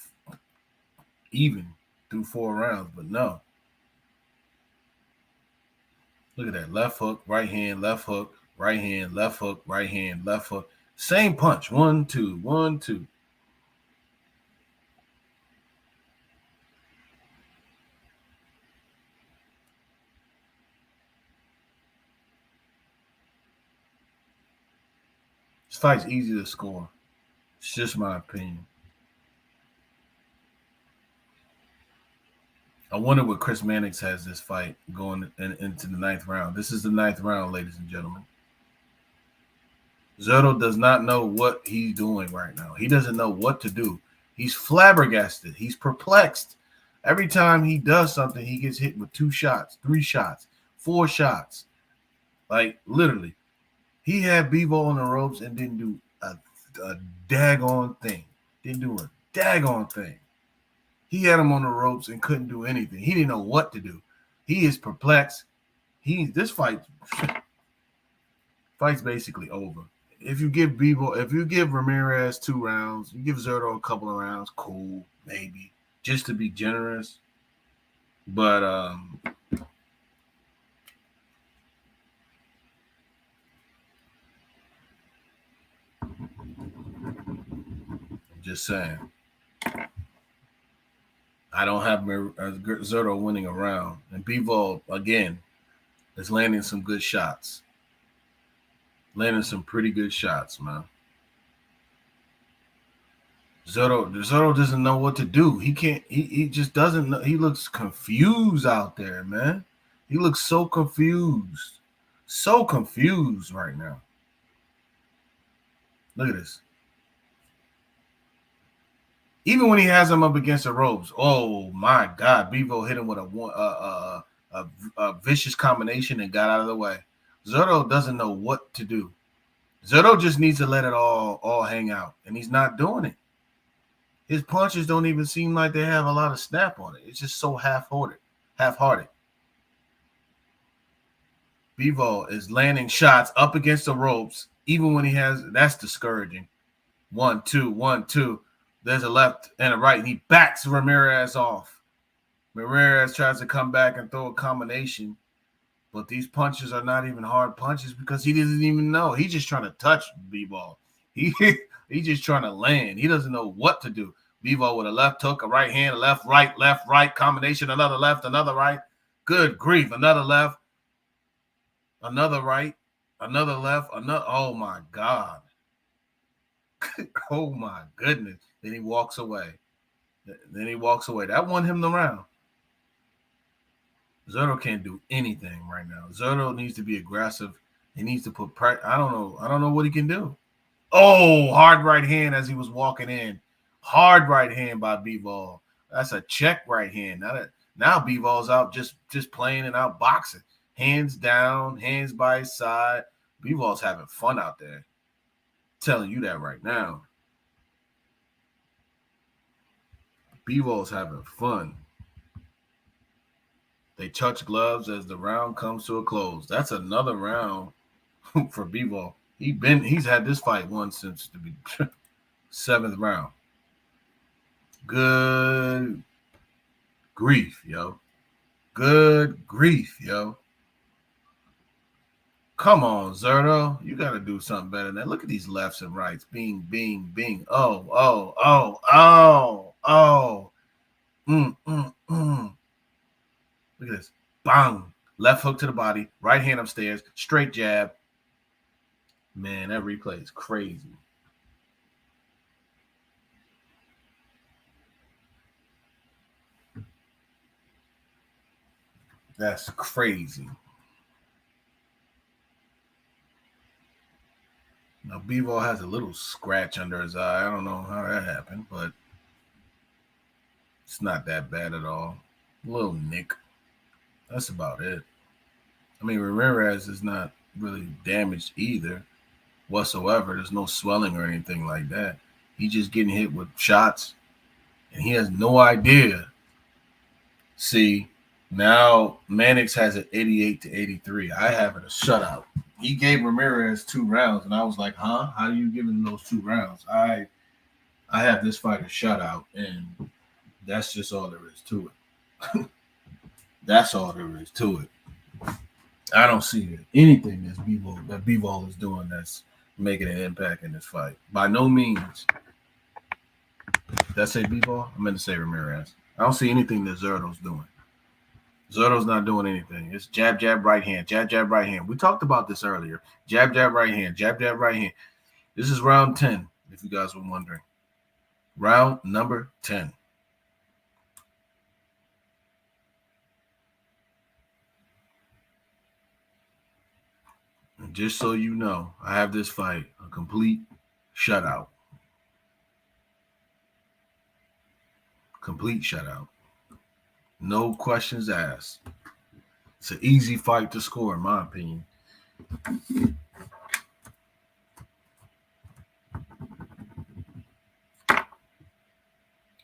even through 4 rounds, but no. Look at that. Left hook, right hand, left hook, right hand, left hook, right hand, left hook. Same punch. 1, 2, 1, 2. This fight's easy to score. It's just my opinion. I wonder what Chris Mannix has this fight going into the 9th round. This is the 9th round, ladies and gentlemen. Zurdo does not know what he's doing right now. He doesn't know what to do. He's flabbergasted. He's perplexed. Every time he does something, he gets hit with 2 shots, 3 shots, 4 shots. Like, literally. He had Bivol on the ropes and didn't do a daggone thing. Didn't do a daggone thing. He had him on the ropes and couldn't do anything. He didn't know what to do. He is perplexed. This fight's basically over. If you give Ramirez 2 rounds, you give Zurdo a couple of rounds, cool, maybe, just to be generous. But just saying. I don't have Zurdo winning a round. And Bivol, again, is landing some good shots. Landing some pretty good shots, man. Zurdo doesn't know what to do. He just doesn't know. He looks confused out there, man. He looks so confused. So confused right now. Look at this. Even when he has him up against the ropes, oh my God, Bivol hit him with a vicious combination and got out of the way. Zurdo doesn't know what to do. Zurdo just needs to let it all hang out, and he's not doing it. His punches don't even seem like they have a lot of snap on it. It's just so half-hearted. Bivol is landing shots up against the ropes, even when that's discouraging. 1, 2, 1, 2. There's a left and a right, and he backs Ramirez off. Ramirez tries to come back and throw a combination, but these punches are not even hard punches because he doesn't even know. He's just trying to touch Bivol. He's just trying to land. He doesn't know what to do. Bivol with a left hook, a right hand, a left, right combination, another left, another right. Good grief, another left, another right, another left, another. Oh, my God. Oh, my goodness. Then he walks away. That won him the round. Zurdo can't do anything right now. Zurdo needs to be aggressive. He needs to put pressure. I don't know what he can do. Oh, hard right hand as he was walking in. Hard right hand by Bivol. That's a check right hand. Now Bivol's out just playing and out boxing. Hands down, hands by his side. Bivol's having fun out there. I'm telling you that right now. Bivol's having fun. They touch gloves as the round comes to a close. That's another round for Bivol. He's had this fight once since the 7th round. Good grief, yo. Good grief, yo. Come on, Zerto. You got to do something better than that. Look at these lefts and rights. Bing, bing, bing. Oh, oh, oh, oh, oh. Look at this. Bang. Left hook to the body. Right hand upstairs. Straight jab. Man, that replay is crazy. That's crazy. Now, Bivol has a little scratch under his eye. I don't know how that happened, but it's not that bad at all. A little nick. That's about it. I mean, Ramirez is not really damaged either whatsoever. There's no swelling or anything like that. He's just getting hit with shots, and he has no idea. See, now Mannix has it 88-83. I have it a shutout. He gave Ramirez 2 rounds, and I was like, huh? How do you give him those 2 rounds? I have this fight a shutout, and that's just all there is to it. That's all there is to it. I don't see anything that Bivol is doing that's making an impact in this fight. By no means. Did I say Bivol? I meant to say Ramirez. I don't see anything that Zerto's doing. Zerto's not doing anything. It's jab, jab, right hand. Jab, jab, right hand. We talked about this earlier. Jab, jab, right hand. Jab, jab, right hand. This is round 10, if you guys were wondering. Round number 10. And just so you know, I have this fight a complete shutout. Complete shutout. No questions asked. It's an easy fight to score, in my opinion.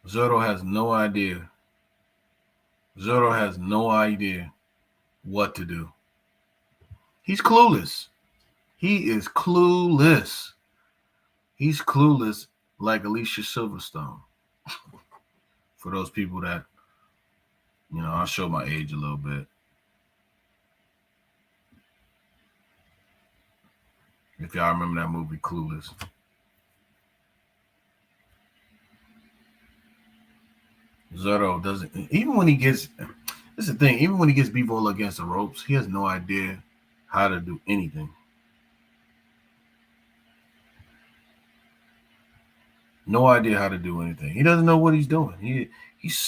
Zerto has no idea. Zerto has no idea what to do. He's clueless. He is clueless. He's clueless like Alicia Silverstone. For those people that, I'll show my age a little bit. If y'all remember that movie, Clueless. Zerto doesn't, even when he gets, this is the thing, even when he gets Bivol against the ropes, he has no idea how to do anything. No idea how to do anything. He doesn't know what he's doing. He's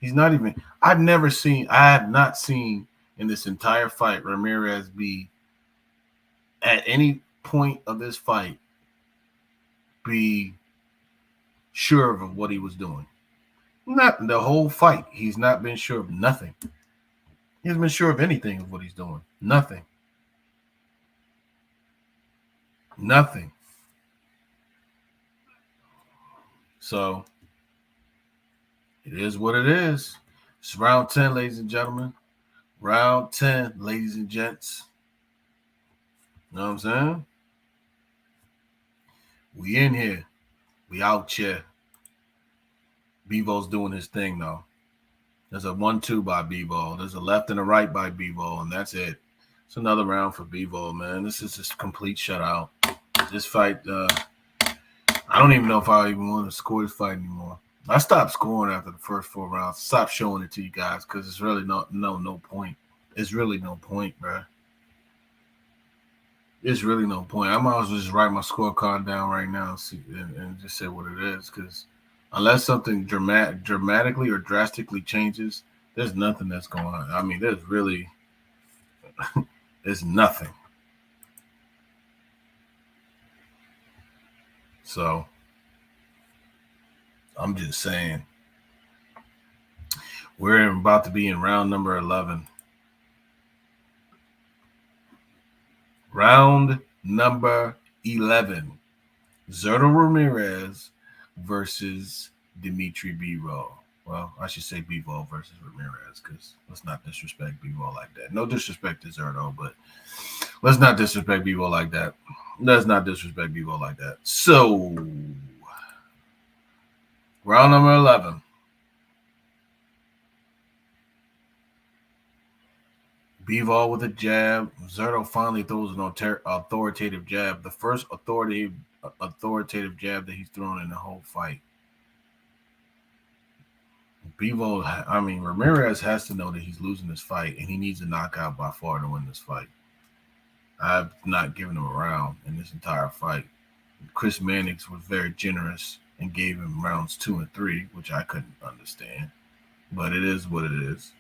not even, I have not seen in this entire fight Ramirez be at any point of this fight be sure of what he was doing. Not the whole fight. He's not been sure of nothing. He hasn't been sure of anything of what he's doing. Nothing. Nothing. So it is what it is. It's round 10, ladies and gentlemen. Round 10, ladies and gents. You know what I'm saying? We in here. We out here. Bivol's doing his thing, though. There's a 1-2 by Bivol. There's a left and a right by Bivol, and that's it. It's another round for Bivol, man. This is just a complete shutout. This fight, I don't even know if I even want to score this fight anymore. I stopped scoring after the first 4 rounds. Stop showing it to you guys because it's really no point. It's really no point, bro. It's really no point. I might as well just write my scorecard down right now and just say what it is because unless something dramatically or drastically changes, there's nothing that's going on. I mean, there's really there's nothing. So I'm just saying we're about to be in round number 11. Round number 11. Zerto Ramirez versus Dimitri Bivol. Well, I should say Bivol versus Ramirez because let's not disrespect Bivol like that. No disrespect to Zerto, but let's not disrespect Bivol like that. Let's not disrespect Bivol like that. So, round number 11. Bivol with a jab. Zerto finally throws an authoritative jab. The first authoritative jab that he's thrown in the whole fight. Ramirez has to know that he's losing this fight, and he needs a knockout by far to win this fight. I've not given him a round in this entire fight. Chris Mannix was very generous and gave him rounds 2 and 3, which I couldn't understand. But it is what it is.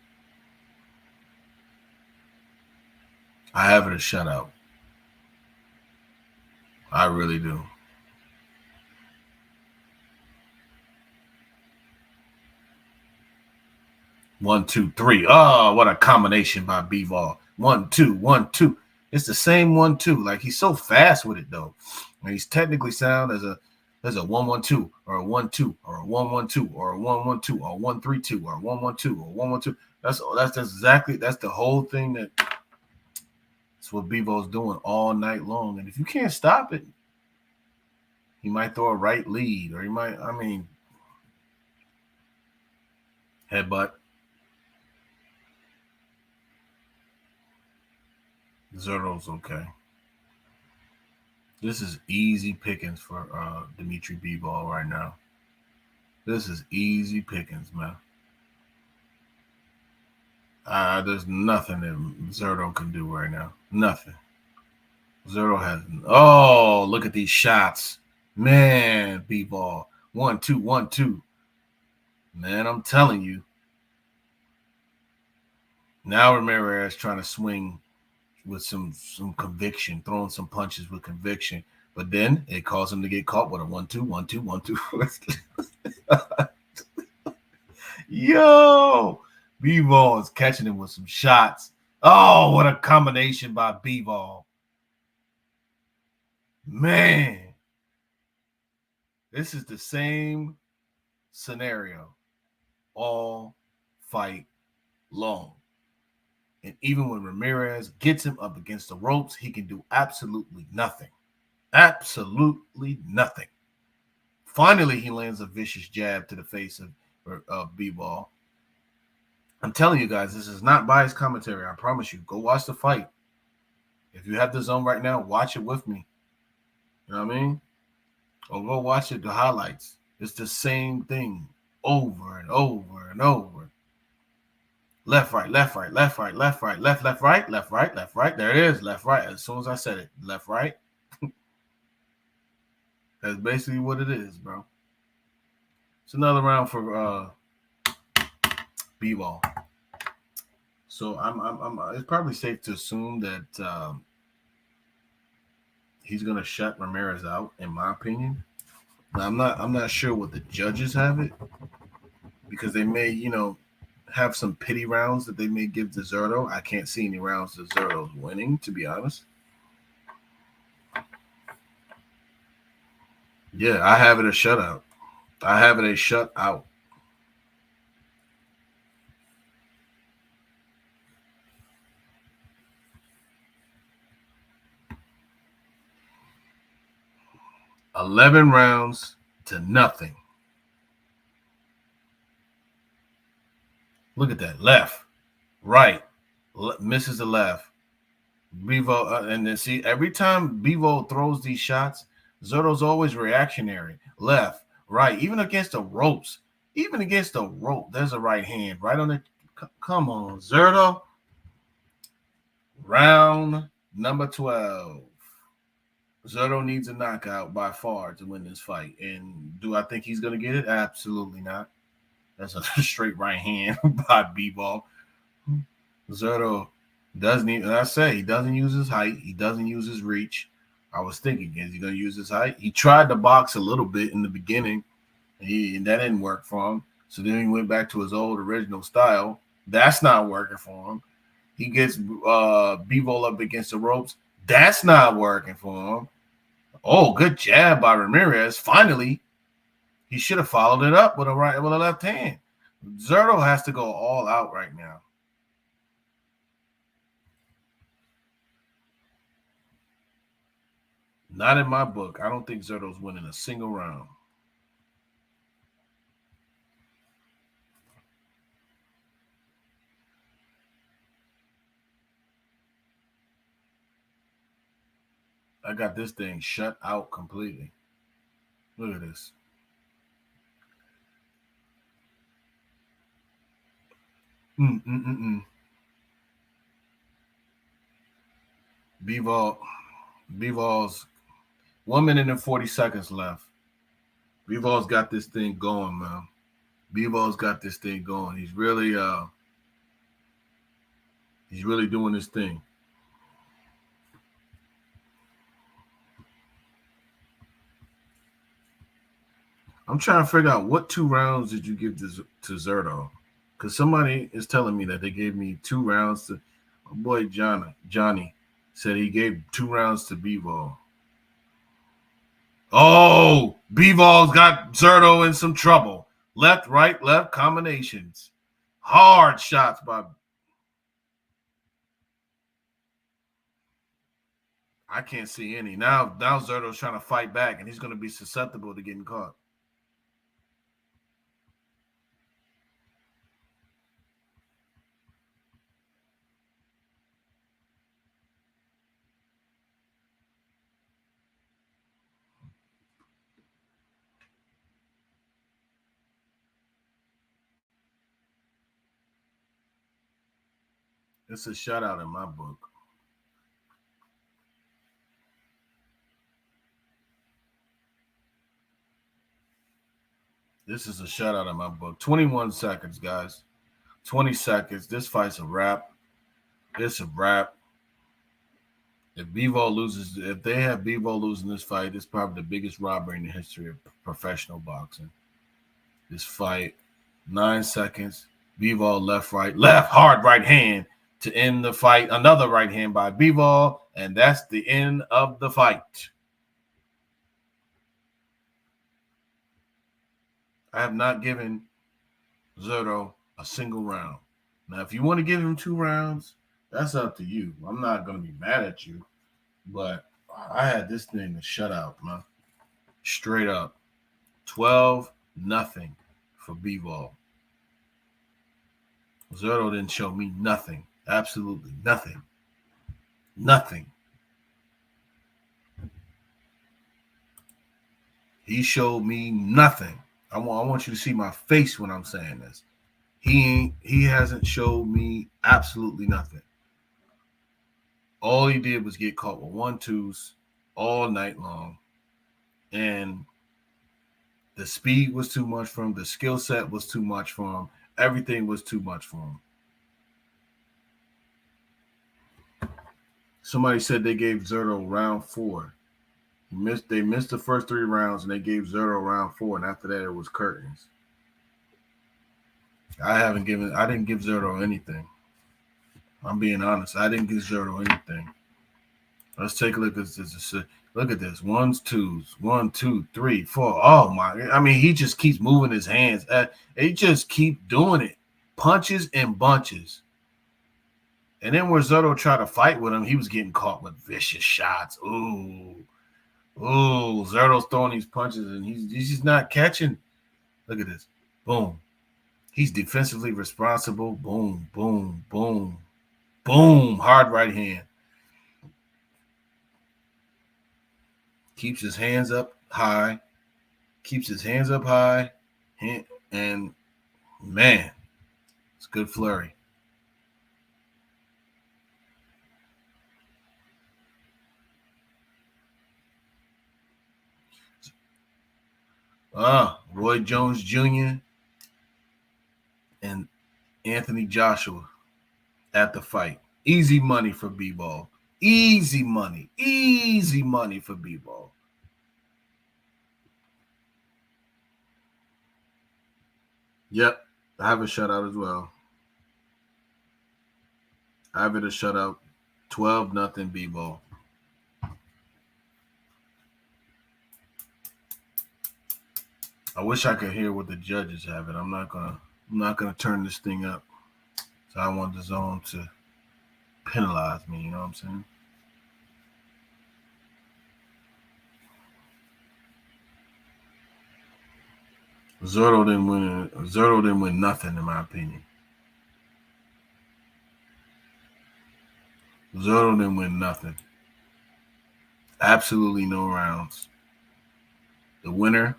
I have it a shutout. I really do. One, two, three. Oh, what a combination by Bivol. 1, 2, 1, 2. It's the same 1, 2. Like, he's so fast with it though. And he's technically sound as a 1, 1, 2 or a 1, 2 or a 1, 1, 2 or a 1, 1, 2 or a 1, 3, 2 or a 1, 1, 2 or 1, 1, 2. That's the whole thing. That's what Bivol's doing all night long. And if you can't stop it, he might throw a right lead, or he might, headbutt. Zerto's okay. This is easy pickings for Dimitri Bivol right now. This is easy pickings, man. There's nothing that Zerto can do right now. Nothing. Zerto has. Oh, look at these shots, man. Bivol 1, 2, 1, 2. Man, I'm telling you. Now Ramirez trying to swing with some conviction, throwing some punches with conviction, but then it caused him to get caught with a 1, 2, 1, 2, 1, 2. Yo, Bivol is catching him with some shots. Oh, what a combination by Bivol. Man, this is the same scenario all fight long. And even when Ramirez gets him up against the ropes, he can do absolutely nothing. Absolutely nothing. Finally, he lands a vicious jab to the face of Bivol. I'm telling you guys, this is not biased commentary. I promise you. Go watch the fight. If you have the zone right now, watch it with me. You know what I mean? Or go watch it, the highlights. It's the same thing over and over and over. Left, right, left, right, left, right, left, right, left, left, right, left, right, left, right. There it is, left, right. As soon as I said it, left, right. That's basically what it is, bro. It's another round for Bivol. So it's probably safe to assume that he's gonna shut Ramirez out, in my opinion. Now, I'm not sure what the judges have it, because they may, have some pity rounds that they may give to Zerto. I can't see any rounds that Zerto's winning, to be honest. Yeah, I have it a shutout. I have it a shutout. $11 rounds to nothing. Look at that. Left, right, misses the left. Bivol, and then see, every time Bivol throws these shots, Zerto's always reactionary. Left, right, even against the ropes. Even against the rope, there's a right hand right on it. Come on, Zerto. Round number 12. Zerto needs a knockout by far to win this fight. And do I think he's going to get it? Absolutely not. That's a straight right hand by Bivol. Zerto doesn't even, I say, he doesn't use his height. He doesn't use his reach. I was thinking, is he going to use his height? He tried to box a little bit in the beginning, and that didn't work for him. So then he went back to his old original style. That's not working for him. He gets Bivol up against the ropes. That's not working for him. Oh, good jab by Ramirez. Finally, he should have followed it up with a left hand. Zerto has to go all out right now. Not in my book. I don't think Zerto's winning a single round. I got this thing shut out completely. Look at this. Bivol's 1 minute and 40 seconds left. Bivol's got this thing going, man. Bivol's got this thing going. He's really doing his thing. I'm trying to figure out what 2 rounds did you give to Zerto? Because somebody is telling me that they gave me 2 rounds to my boy Johnny said he gave 2 rounds to Bivol. Oh, Bivol's got Zerto in some trouble. Left, right, left combinations. Hard shots by. I can't see any. Now Zerto's trying to fight back, and he's going to be susceptible to getting caught. It's a shutout in my book. This is a shutout in my book. 21 seconds, guys. 20 seconds. This fight's a wrap. It's a wrap. If Bivol loses, if they have Bivol losing this fight, it's probably the biggest robbery in the history of professional boxing. This fight, 9 seconds. Bivol left, hard right hand to end the fight. Another right hand by Bivol, and that's the end of the fight. I have not given Zerto a single round. Now, if you want to give him 2 rounds, that's up to you. I'm not going to be mad at you, but I had this thing to shut out, man. Straight up. 12-0 for Bivol. Zerto didn't show me nothing. Absolutely nothing. Nothing. He showed me nothing. I want you to see my face when I'm saying this. He hasn't showed me absolutely nothing. All he did was get caught with 1-2s all night long. And the speed was too much for him. The skill set was too much for him. Everything was too much for him. Somebody said they gave Zerto round 4. They missed the first 3 rounds, and they gave Zerto round 4, and after that it was curtains. I didn't give Zerto anything. I'm being honest. I didn't give Zerto anything. Let's take a look at this. Look at this. 1s, 2s. 1, 2, 3, 4. Oh my! I mean, he just keeps moving his hands. He just keep doing it. Punches and bunches. And then where Zerto tried to fight with him, he was getting caught with vicious shots. Ooh, Zerto's throwing these punches, and he's just not catching. Look at this. Boom. He's defensively responsible. Boom, boom, boom, boom. Hard right hand. Keeps his hands up high. And man, it's good flurry. Roy Jones Jr. and Anthony Joshua at the fight. Easy money for Bivol. Easy money for Bivol. Yep, I have a shutout as well. I have it a shutout. 12-0 Bivol. I wish I could hear what the judges have it. I'm not gonna turn this thing up. So I want the zone to penalize me, you know what I'm saying? Zerto didn't win. Zerto didn't win nothing, in my opinion. Zerto didn't win nothing. Absolutely no rounds. The winner.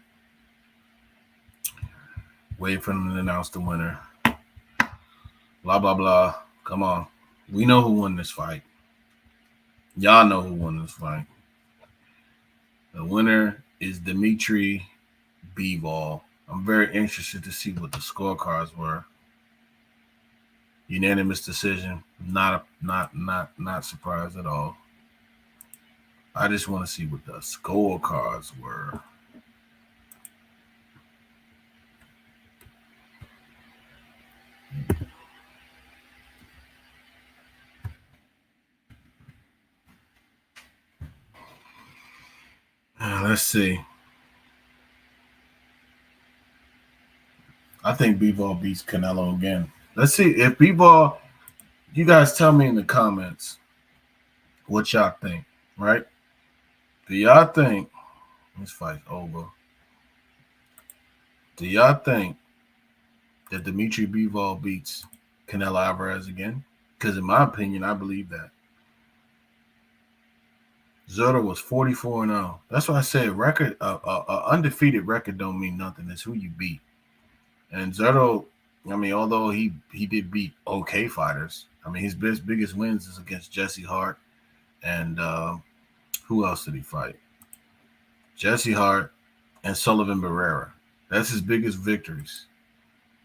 Wait for them to announce the winner. Blah blah blah. Come on. We know who won this fight. Y'all know who won this fight. The winner is Dimitri Bivol. I'm very interested to see what the scorecards were. Unanimous decision. Not surprised at all. I just want to see what the scorecards were. Let's see. I think Bivol beats Canelo again. Let's see if Bivol. You guys tell me in the comments what y'all think, right? Do y'all think this fight's over? Do y'all think that Dimitri Bivol beats Canelo Alvarez again? Because in my opinion, I believe that. Zerto was 44-0. That's why I said record, undefeated record don't mean nothing. It's who you beat. And Zerto, I mean, although he did beat okay fighters. I mean, his biggest wins is against Jesse Hart and who else did he fight? Jesse Hart and Sullivan Barrera. That's his biggest victories.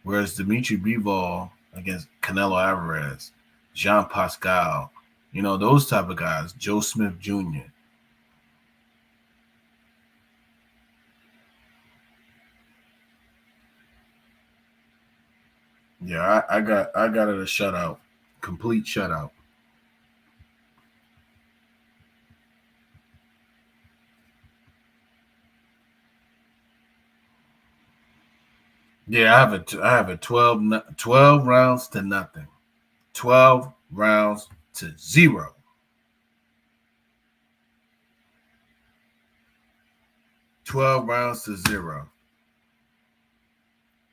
Whereas Dimitri Bivol against Canelo Alvarez, Jean Pascal, you know, those type of guys, Joe Smith Jr. Yeah, I got it a shutout. Complete shutout. Yeah, I have a 12 rounds to nothing. 12 rounds to 0. Rounds to 0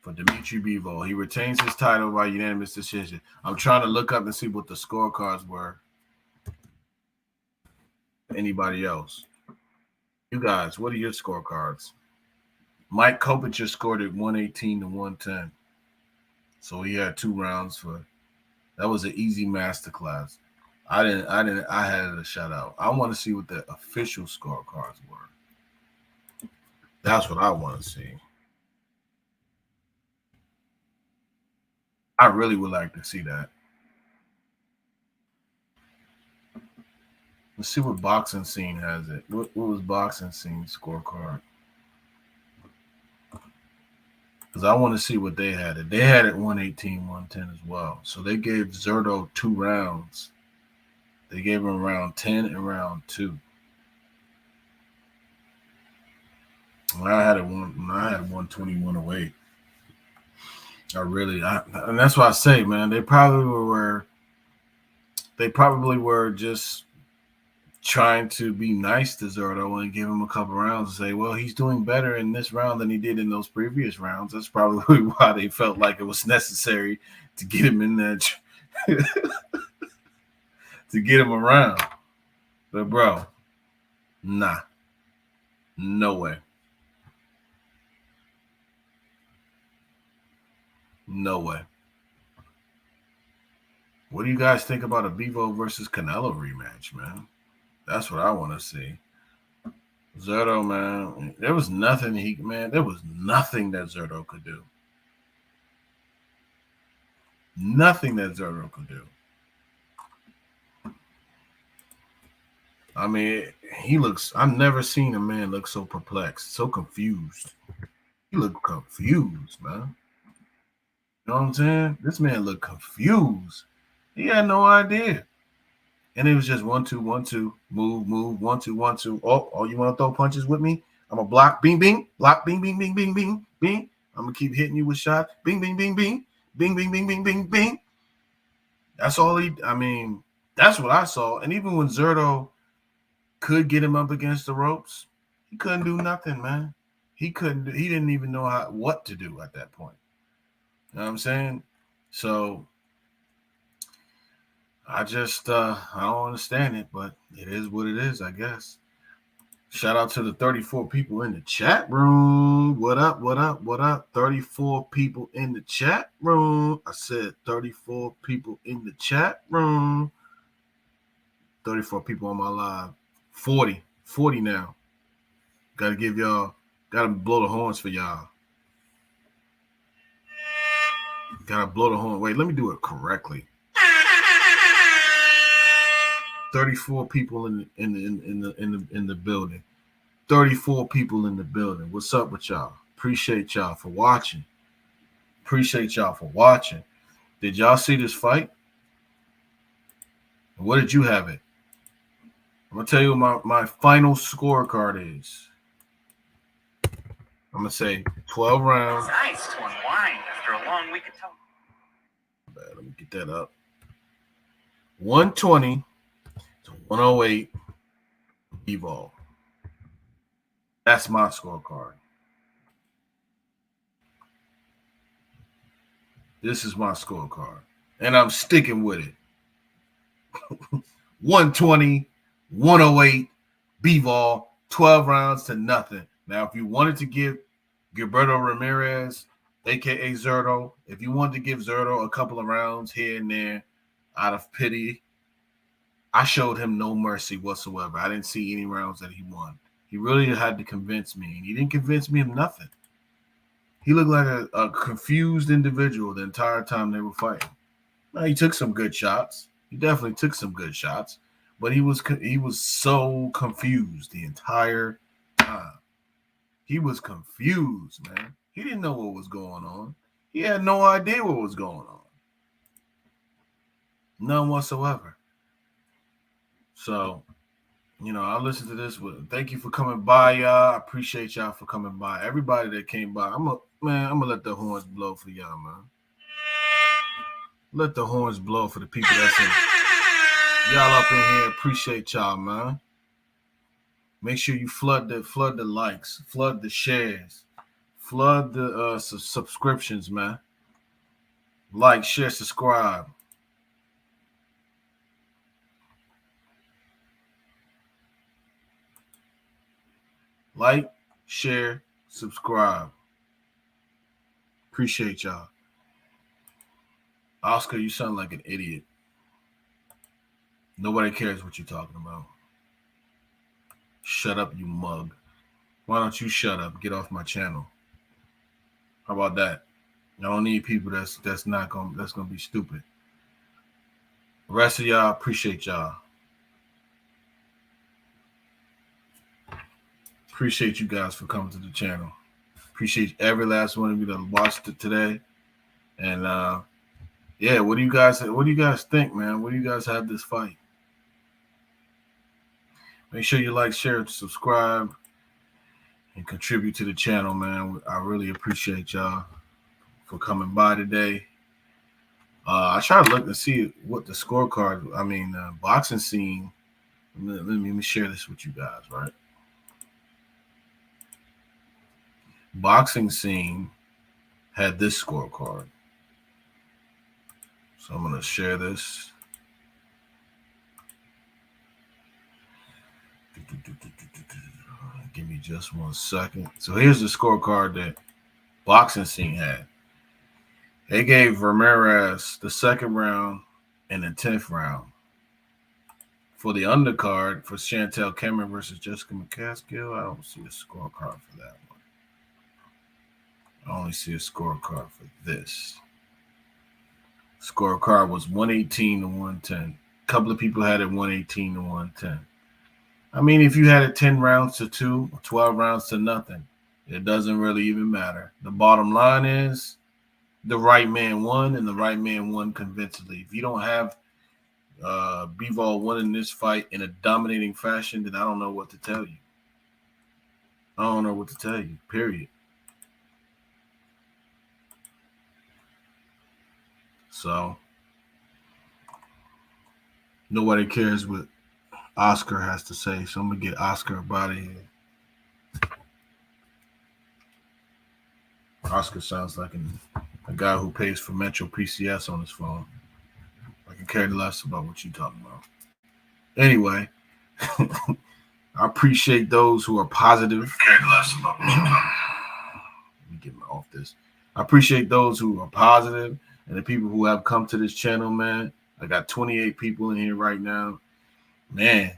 for Dimitri Bivol. He retains his title by unanimous decision. I'm trying to look up and see what the scorecards were. Anybody else? You guys, what are your scorecards? Mike Kopicher scored it 118 to 110. So he had 2 rounds for that was an easy masterclass. I had it a shutout. I want to see what the official scorecards were. That's what I want to see. I really would like to see that. Let's see what Boxing Scene has it. What was Boxing Scene scorecard? Because I want to see what they had it. They had it 118, 110 as well. So they gave Zerto 2 rounds. They gave him round 10 and round 2. When I had it 121 away. And that's why I say, man, they probably were just trying to be nice to Zerto and give him a couple rounds and say, well, he's doing better in this round than he did in those previous rounds. That's probably why they felt like it was necessary to get him in that to get him around. But bro, nah. No way. No way. What do you guys think about a Bivol versus Canelo rematch, man? That's what I want to see. Zerto, man, there was nothing there was nothing that Zerto could do. Nothing that Zerto could do. I mean, I've never seen a man look so perplexed, so confused. He looked confused, man. You know what I'm saying? This man looked confused. He had no idea. And it was just 1-2, 1-2, move, 1-2, 1-2. Oh, you want to throw punches with me? I'm a block, bing, bing, block, bing, bing, bing, bing, bing, bing. I'm gonna keep hitting you with shots, bing, bing, bing, bing, bing, bing, bing, bing, bing, bing. That's all that's what I saw. And even when Zerto could get him up against the ropes, he couldn't do nothing, man. He didn't even know what to do at that point. You know what I'm saying? So I just I don't understand it, but it is what it is, I guess. Shout out to the 34 people in the chat room. What up? What up? What up? 34 people in the chat room. I said 34 people in the chat room. 34 people on my live. 40 now. Gotta blow the horns for y'all. Gotta blow the horn. Wait, let me do it correctly. 34 people in the building. 34 people in the building. What's up with y'all? Appreciate y'all for watching. Did y'all see this fight? What did you have it? I'm gonna tell you what my final scorecard is. I'm gonna say 12 rounds. Nice to unwind after a long week of television. Let me get that up. 120 to 108. Bivol. That's my scorecard. This is my scorecard, and I'm sticking with it. 120, 108, Bivol, 12 rounds to nothing. Now, if you wanted to give Gilberto Ramirez, a.k.a. Zerto, if you wanted to give Zerto a couple of rounds here and there out of pity, I showed him no mercy whatsoever. I didn't see any rounds that he won. He really had to convince me, and he didn't convince me of nothing. He looked like a confused individual the entire time they were fighting. Now, he took some good shots. He definitely took some good shots, but he was so confused the entire time. He was confused, man. He didn't know what was going on. He had no idea what was going on. None whatsoever. So, I listened to this. Thank you for coming by, y'all. I appreciate y'all for coming by. Everybody that came by, I'm gonna let the horns blow for y'all, man. Let the horns blow for the people that's in. Y'all up in here, appreciate y'all, man. Make sure you flood the likes, flood the shares, flood the subscriptions, man. Like, share, subscribe. Like, share, subscribe. Appreciate y'all. Oscar, you sound like an idiot. Nobody cares what you're talking about. Shut up, you mug. Why don't you shut up? Get off my channel. How about that? I don't need people that's gonna be stupid. The rest of y'all, appreciate y'all. Appreciate you guys for coming to the channel. Appreciate every last one of you that watched it today. And yeah, what do you guys think, man? What do you guys have this fight? Make sure you like, share, subscribe, and contribute to the channel, man. I really appreciate y'all for coming by today. I try to look and see what the scorecard, boxing scene. Let me share this with you guys, right? Boxing scene had this scorecard. So I'm going to share this. Give me just 1 second. So here's the scorecard that boxing scene had. They gave Ramirez the second round and the 10th round. For the undercard, for Chantel Cameron versus Jessica McCaskill, I don't see a scorecard for that one. I only see a scorecard for this. Scorecard was 118 to 110. A couple of people had it 118 to 110. I mean, if you had it 10 rounds to 2, 12 rounds to nothing, it doesn't really even matter. The bottom line is the right man won, and the right man won convincingly. If you don't have Bivol winning this fight in a dominating fashion, then I don't know what to tell you. I don't know what to tell you, period. So, nobody cares what Oscar has to say, so I'm going to get Oscar up out of here. Oscar sounds like a guy who pays for Metro PCS on his phone. I can care less about what you're talking about. Anyway, I appreciate those who are positive. Care less about what you're talking about. Let me get off this. I appreciate those who are positive and the people who have come to this channel, man. I got 28 people in here right now. Man,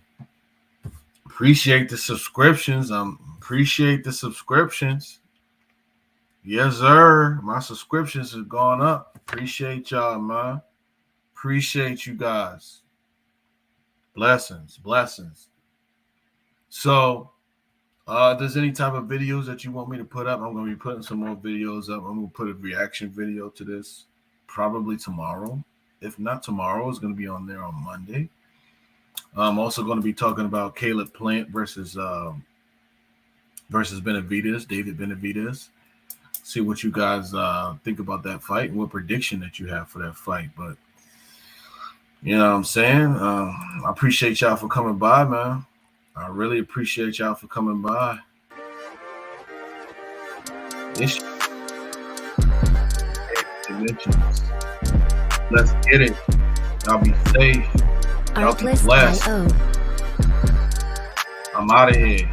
appreciate the subscriptions. Appreciate the subscriptions. Yes, sir. My subscriptions have gone up. Appreciate y'all, man. Appreciate you guys. Blessings. So, if there's any type of videos that you want me to put up, I'm going to be putting some more videos up. I'm going to put a reaction video to this probably tomorrow. If not tomorrow, it's going to be on there on Monday. I'm also going to be talking about Caleb Plant versus Benavidez, David Benavidez. See what you guys think about that fight and what prediction that you have for that fight. But you know what I'm saying? I appreciate y'all for coming by, man. I really appreciate y'all for coming by. Let's get it. Y'all be safe. Y'all be blessed. I'm out of here.